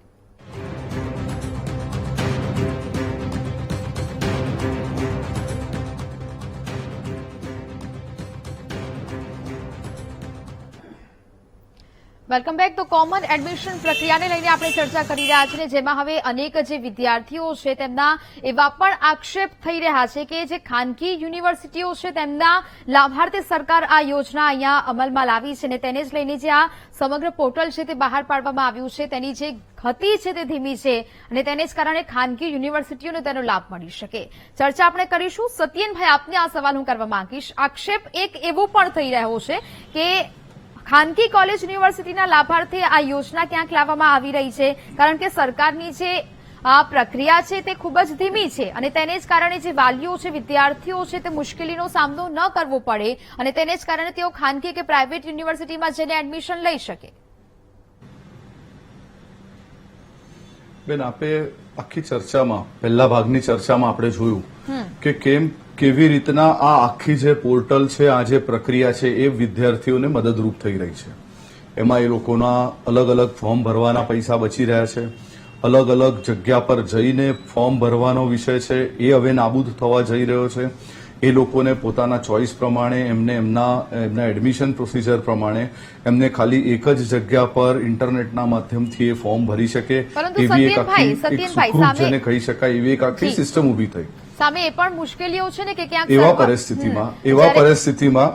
Welcome back. તો કોમન એડમિશન પ્રક્રિયાને લઈને આપણે ચર્ચા કરી રહ્યા છીએ, જેમાં હવે અનેક જે વિદ્યાર્થીઓ છે તેમના એવા પણ આક્ષેપ થઈ રહ્યા છે કે જે ખાનગી યુનિવર્સિટીઓ છે તેમના લાભાર્થે સરકાર આ યોજના અહીંયા અમલમાં લાવી છે અને તેને જ લઈને જે આ સમગ્ર પોર્ટલ છે તે બહાર પાડવામાં આવ્યું છે તેની જે ગતિ છે તે ધીમી છે અને તેને જ કારણે ખાનગી યુનિવર્સિટીઓને તેનો લાભ મળી શકે. ચર્ચા આપણે કરીશું. સત્યનભાઈ, આપને આ સવાલ હું કરવા માંગીશ. આક્ષેપ એક એવો પણ થઈ રહ્યો છે કે ખાનગી કોલેજ યુનિવર્સિટીના લાભાર્થે આ યોજના ક્યાંક લાવવામાં આવી રહી છે, કારણ કે સરકારની જે આ પ્રક્રિયા છે તે ખૂબ જ ધીમી છે અને તેને જ કારણે જે વાલીઓ છે, વિદ્યાર્થીઓ છે, તે મુશ્કેલીનો સામનો ન કરવો પડે અને તેને જ કારણે તેઓ ખાનગી કે પ્રાઇવેટ યુનિવર્સિટીમાં જઈને એડમિશન લઈ શકે. બેન, આપે આખી ચર્ચામાં, પહેલા ભાગની ચર્ચામાં આપણે જોયું કે કેવી રીતના આ આખી જે પોર્ટલ છે, આ જે પ્રક્રિયા છે એ વિદ્યાર્થીઓને મદદરૂપ થઈ રહી છે. એમાં એ લોકોના અલગ અલગ ફોર્મ ભરવાના પૈસા બચી રહ્યા છે, અલગ અલગ જગ્યા પર જઈને ફોર્મ ભરવાનો વિષય છે એ હવે નાબૂદ થવા જઈ રહ્યો છે. એ લોકોને પોતાના ચોઇસ પ્રમાણે એમના એડમિશન પ્રોસિજર પ્રમાણે એમને ખાલી એક જ જગ્યા પર ઇન્ટરનેટના માધ્યમથી એ ફોર્મ ભરી શકે એવી એક આખી સુખરૂપ જેને કહી શકાય એવી એક આખી સિસ્ટમ ઉભી થઈ. સામે એ પણ મુશ્કેલીઓ છે ને કે ક્યાંક એવા પરિસ્થિતિમાં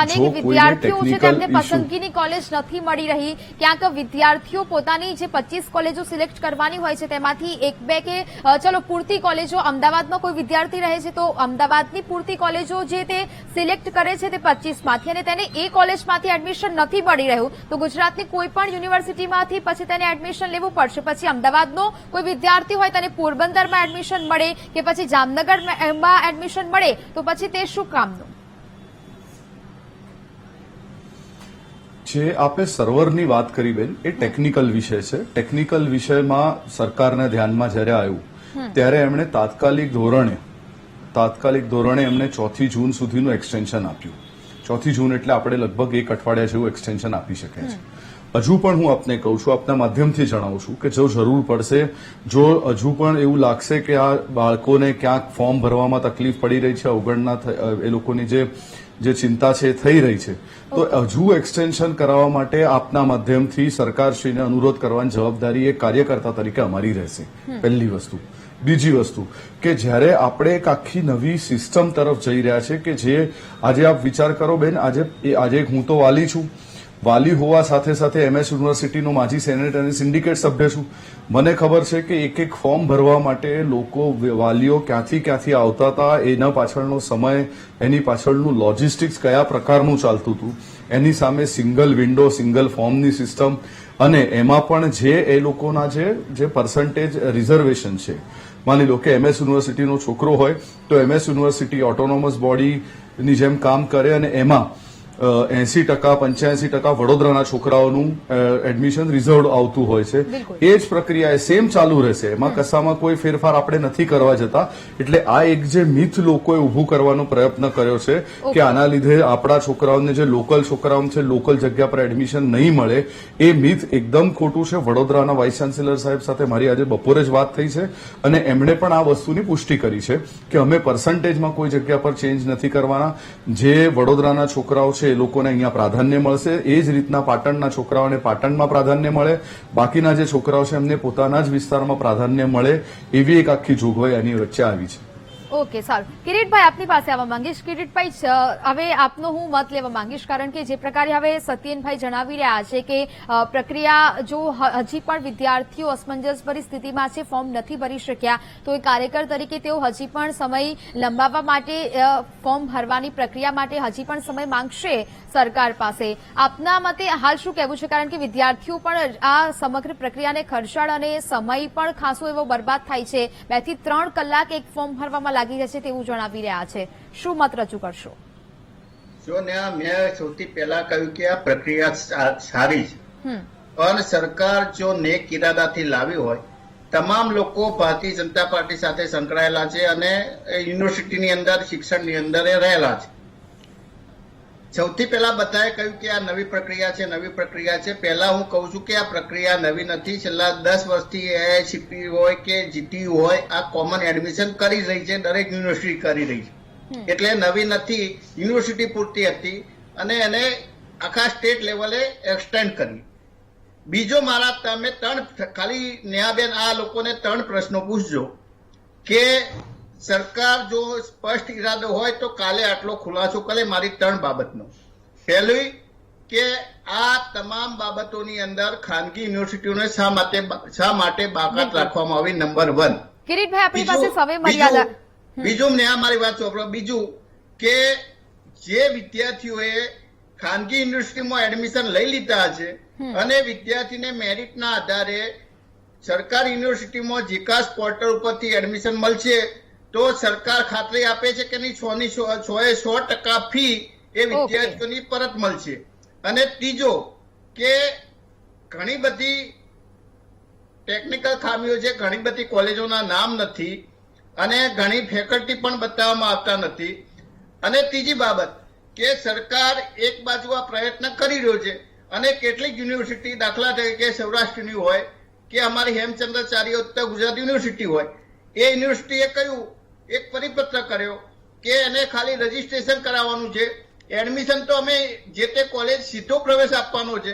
અનેક વિદ્યાર્થીઓ છે તેમને પસંદગીની કોલેજ નથી મળી રહી. ક્યાંક વિદ્યાર્થીઓ પોતાની જે 25 કોલેજો સિલેક્ટ કરવાની હોય છે તેમાંથી 1-2 કે ચલો પૂરતી કોલેજો, અમદાવાદમાં કોઈ વિદ્યાર્થી રહે છે તો અમદાવાદની પૂરતી કોલેજો જે તે સિલેક્ટ કરે છે તે 25 માંથી અને તેને એ કોલેજમાંથી એડમિશન નથી મળી રહ્યું તો ગુજરાતની કોઈ પણ યુનિવર્સિટીમાંથી પછી તેને એડમિશન લેવું પડશે. પછી અમદાવાદનો કોઈ વિદ્યાર્થી હોય તેને પોરબંદરમાં એડમિશન મળે કે પછી જામનગરમાં એડમિશન મળે તો પછી તે શું કામનું? જે આપે સર્વરની વાત કરી બેન એ ટેકનિકલ વિષય છે. ટેકનિકલ વિષયમાં સરકારને ધ્યાનમાં જ્યારે આવ્યું ત્યારે એમણે તાત્કાલિક ધોરણે એમને 4 જૂન સુધીનું એક્સટેન્શન આપ્યું. 4 જૂન એટલે આપણે લગભગ 1 અઠવાડિયા જેવું એક્સટેન્શન આપી શકે છે. હજુ પણ હું આપને કહું છું, આપના માધ્યમથી જણાવું છું કે જો જરૂર પડશે, જો હજુ પણ એવું લાગશે કે આ બાળકોને ક્યાંક ફોર્મ ભરવામાં તકલીફ પડી રહી છે, અવગણના એ લોકોની જે ચિંતા છે એ થઈ રહી છે, તો હજુ એક્સટેન્શન કરાવવા માટે આપના માધ્યમથી સરકારશ્રીને અનુરોધ કરવાની જવાબદારી એક કાર્યકર્તા તરીકે અમારી રહેશે. પહેલી વસ્તુ. બીજી વસ્તુ કે જ્યારે આપણે એક આખી નવી સિસ્ટમ તરફ જઈ રહ્યા છે કે જે આજે આપ વિચાર કરો બેન, આજે હું તો વાલી છું, વાલી હોવા સાથે સાથે MS યુનિવર્સિટીનો માજી સેનેટ અને સિન્ડિકેટ સભ્ય છું. મને ખબર છે કે એક ફોર્મ ભરવા માટે લોકો વાલીઓ ક્યાંથી આવતા હતા, એના પાછળનો સમય, એની પાછળનું લોજિસ્ટિક્સ કયા પ્રકારનું ચાલતું હતું, એની સામે સિંગલ વિન્ડો સિંગલ ફોર્મની સિસ્ટમ, અને એમાં પણ જે એ લોકોના જે પર્સન્ટેજ રિઝર્વેશન છે. માની લો કે MS યુનિવર્સિટીનો છોકરો હોય તો MS યુનિવર્સિટી ઓટોનોમસ બોડીની જેમ કામ કરે અને એમાં 80% 85% વડોદરાના છોકરાઓનું એડમિશન રિઝર્વ આવતું હોય છે. એ જ પ્રક્રિયા સેમ ચાલુ રહેશે. એમાં કશામાં કોઈ ફેરફાર આપણે નથી કરવા જતા. એટલે આ એક જે મિથ લોકોએ ઉભું કરવાનો પ્રયત્ન કર્યો છે કે આના લીધે આપણા છોકરાઓને જે લોકલ છોકરાઓ છે લોકલ જગ્યા પર એડમિશન નહીં મળે, એ મિથ એકદમ ખોટું છે. વડોદરાના વાઇસ ચાન્સેલર સાહેબ સાથે મારી આજે બપોરે જ વાત થઈ છે અને એમણે પણ આ વસ્તુની પુષ્ટિ કરી છે કે અમે પર્સન્ટેજમાં કોઈ જગ્યા પર ચેન્જ નથી કરવાના. જે વડોદરાના છોકરાઓ છે એ લોકોને અહીંયા પ્રાધાન્ય મળશે. એ જ રીતના પાટણના છોકરાઓને પાટણમાં પ્રાધાન્ય મળે, બાકીના જે છોકરાઓ છે એમને પોતાના જ વિસ્તારમાં પ્રાધાન્ય મળે, એવી એક આખી જોગવાઈ આની વચ્ચે આવી છે. ઓકે, સારું. કિરીટભાઈ, આપની પાસે આવવા માંગીશ. કિરીટભાઈ, હવે આપનો હું મત લેવા માંગીશ, કારણ કે જે પ્રકારે હવે સત્યેનભાઈ જણાવી રહ્યા છે કે પ્રક્રિયા જો હજી પણ વિદ્યાર્થીઓ અસમંજસ પરિસ્થિતિમાં છે, ફોર્મ નથી ભરી શક્યા, તો એ કાર્યકર તરીકે તેઓ હજી પણ સમય લંબાવવા માટે, ફોર્મ ભરવાની પ્રક્રિયા માટે હજી પણ સમય માંગશે સરકાર પાસે. આપના મતે હાલ શું કહેવું છે? કારણ કે વિદ્યાર્થીઓ પણ આ સમગ્ર પ્રક્રિયાને ખર્ચાળ અને સમય પણ ખાસો એવો બરબાદ થાય છે. 2 થી 3 કલાક એક ફોર્મ ભરવામાં લાગી જશે તેવું જણાવી રહ્યા છે. શું મત રજૂ કરશો? જો ને મેં સૌથી પહેલા કહ્યું કે આ પ્રક્રિયા સારી છે, પણ સરકાર જો નેક ઇરાદાથી લાવી હોય, તમામ લોકો ભારતીય જનતા પાર્ટી સાથે સંકળાયેલા છે અને યુનિવર્સિટીની અંદર, શિક્ષણની અંદર એ રહેલા છે. સૌથી પહેલા બધાએ કહ્યું કે આ નવી પ્રક્રિયા છે. પહેલા હું કહું છું કે આ પ્રક્રિયા નવી નથી. છેલ્લા 10 વર્ષથી AICP હોય કે GTU હોય, આ કોમન એડમિશન કરી રહી છે, દરેક યુનિવર્સિટી કરી રહી છે. એટલે નવી નથી, યુનિવર્સિટી પૂરતી હતી અને એને આખા સ્ટેટ લેવલે એક્સટેન્ડ કરી. બીજો મારા તમે 3 ખાલી નેહાબેન આ લોકોને 3 પ્રશ્નો પૂછજો કે સરકાર જો સ્પષ્ટ ઈરાદો હોય તો કાલે આટલો ખુલાસો કરે મારી 3 બાબતનો. પહેલી કે આ તમામ બાબતોની અંદર ખાનગી યુનિવર્સિટીઓને શા માટે બાકાત રાખવામાં આવી, નંબર 1. કિરીટભાઈ, આપણી પાસે સમય મર્યાદા. બીજું ને મારી વાત સાંભળો. બીજું કે જે વિદ્યાર્થીઓએ ખાનગી યુનિવર્સિટીમાં એડમિશન લઈ લીધા છે અને વિદ્યાર્થીને મેરિટના આધારે સરકારી યુનિવર્સિટીમાં જીકાસ પોર્ટલ ઉપરથી એડમિશન મળશે, તો સરકાર ખાતરી આપે છે કે નહીં 100% ફી એ વિદ્યાર્થીઓની પરત મળશે. અને ત્રીજો કે ઘણી બધી ટેકનિકલ ખામીઓ છે, ઘણી બધી કોલેજોના નામ નથી અને ઘણી ફેકલ્ટી પણ બતાવવામાં આવતા નથી. અને ત્રીજી બાબત કે સરકાર એક બાજુ આ પ્રયત્ન કરી રહ્યો છે અને કેટલીક યુનિવર્સિટી, દાખલા તરીકે સૌરાષ્ટ્રની હોય કે અમારી હેમચંદ્રાચાર્ય ઉત્તર ગુજરાત યુનિવર્સિટી હોય, એ યુનિવર્સિટીએ કહ્યું, એક પરિપત્ર કર્યો કે એને ખાલી રજીસ્ટ્રેશન કરાવવાનું છે, એડમિશન તો અમે જે તે કોલેજ સીધો પ્રવેશ આપવાનો છે.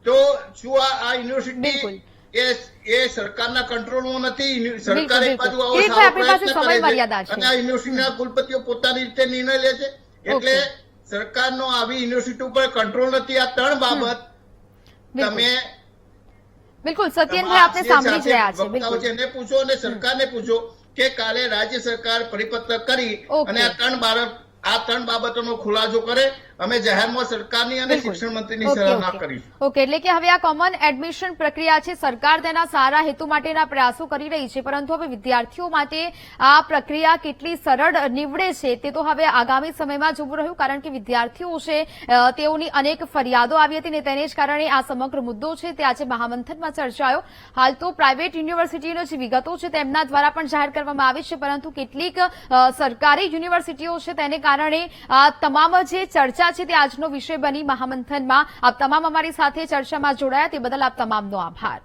તો શું આ યુનિવર્સિટી એ સરકારના કંટ્રોલમાં નથી? સરકાર એક બાજુ આવો સારો પ્રયત્ન કરે છે અને આ યુનિવર્સિટીના કુલપતિઓ પોતાની રીતે નિર્ણય લે છે. એટલે સરકારનો આવી યુનિવર્સિટી ઉપર કંટ્રોલ નથી. આ 3 બાબત તમે બિલકુલ સત્યેનભાઈ આપને સાંભળી જ રહ્યા છે. બિલકુલ એને પૂછો અને સરકારને પૂછો કે કાલે રાજ્ય સરકાર પરિપત્ર કરી અને આ 3 બાબતોનો ખુલાસો કરે અમે જાહેરમાં સરકારની અને શિક્ષણ મંત્રીની સરાહના કરીશું. ઓકે, એટલે કે હવે આ કોમન એડમિશન પ્રક્રિયા છે, સરકાર તેના સારા હેતુ માટેના પ્રયાસો કરી રહી છે, પરંતુ હવે વિદ્યાર્થીઓ માટે આ પ્રક્રિયા કેટલી સરળ નીવડે છે તે તો હવે આગામી સમયમાં જોવું રહ્યું, કારણ કે વિદ્યાર્થીઓ છે તેઓની અનેક ફરિયાદો આવી હતી અને તેને જ કારણે આ સમગ્ર મુદ્દો છે તે આજે મહામંથનમાં ચર્ચાયો. હાલ તો પ્રાઇવેટ યુનિવર્સિટીનો જે વિગતો છે તેમના દ્વારા પણ જાહેર કરવામાં આવી છે, પરંતુ કેટલીક સરકારી યુનિવર્સિટીઓ છે તેને કારણે આ તમામ જે ચર્ચા છે તે આજનો વિષય બની મહામંથનમાં. આપ તમામ અમારી સાથે ચર્ચામાં જોડાયા તે બદલ આપ તમામનો આભાર.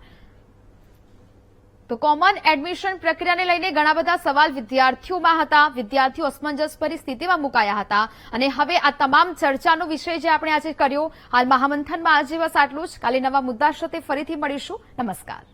તો કોમન એડમિશન પ્રક્રિયાને લઈને ઘણા બધા સવાલ વિદ્યાર્થીઓમાં હતા, વિદ્યાર્થીઓ અસમંજસ પરિસ્થિતિમાં મુકાયા હતા અને હવે આ તમામ ચર્ચાનો વિષય જે આપણે આજે કર્યો, હાલ મહામંથનમાં આજે બસ આટલું જ. કાલે નવા મુદ્દા સાથે ફરીથી મળીશું. નમસ્કાર.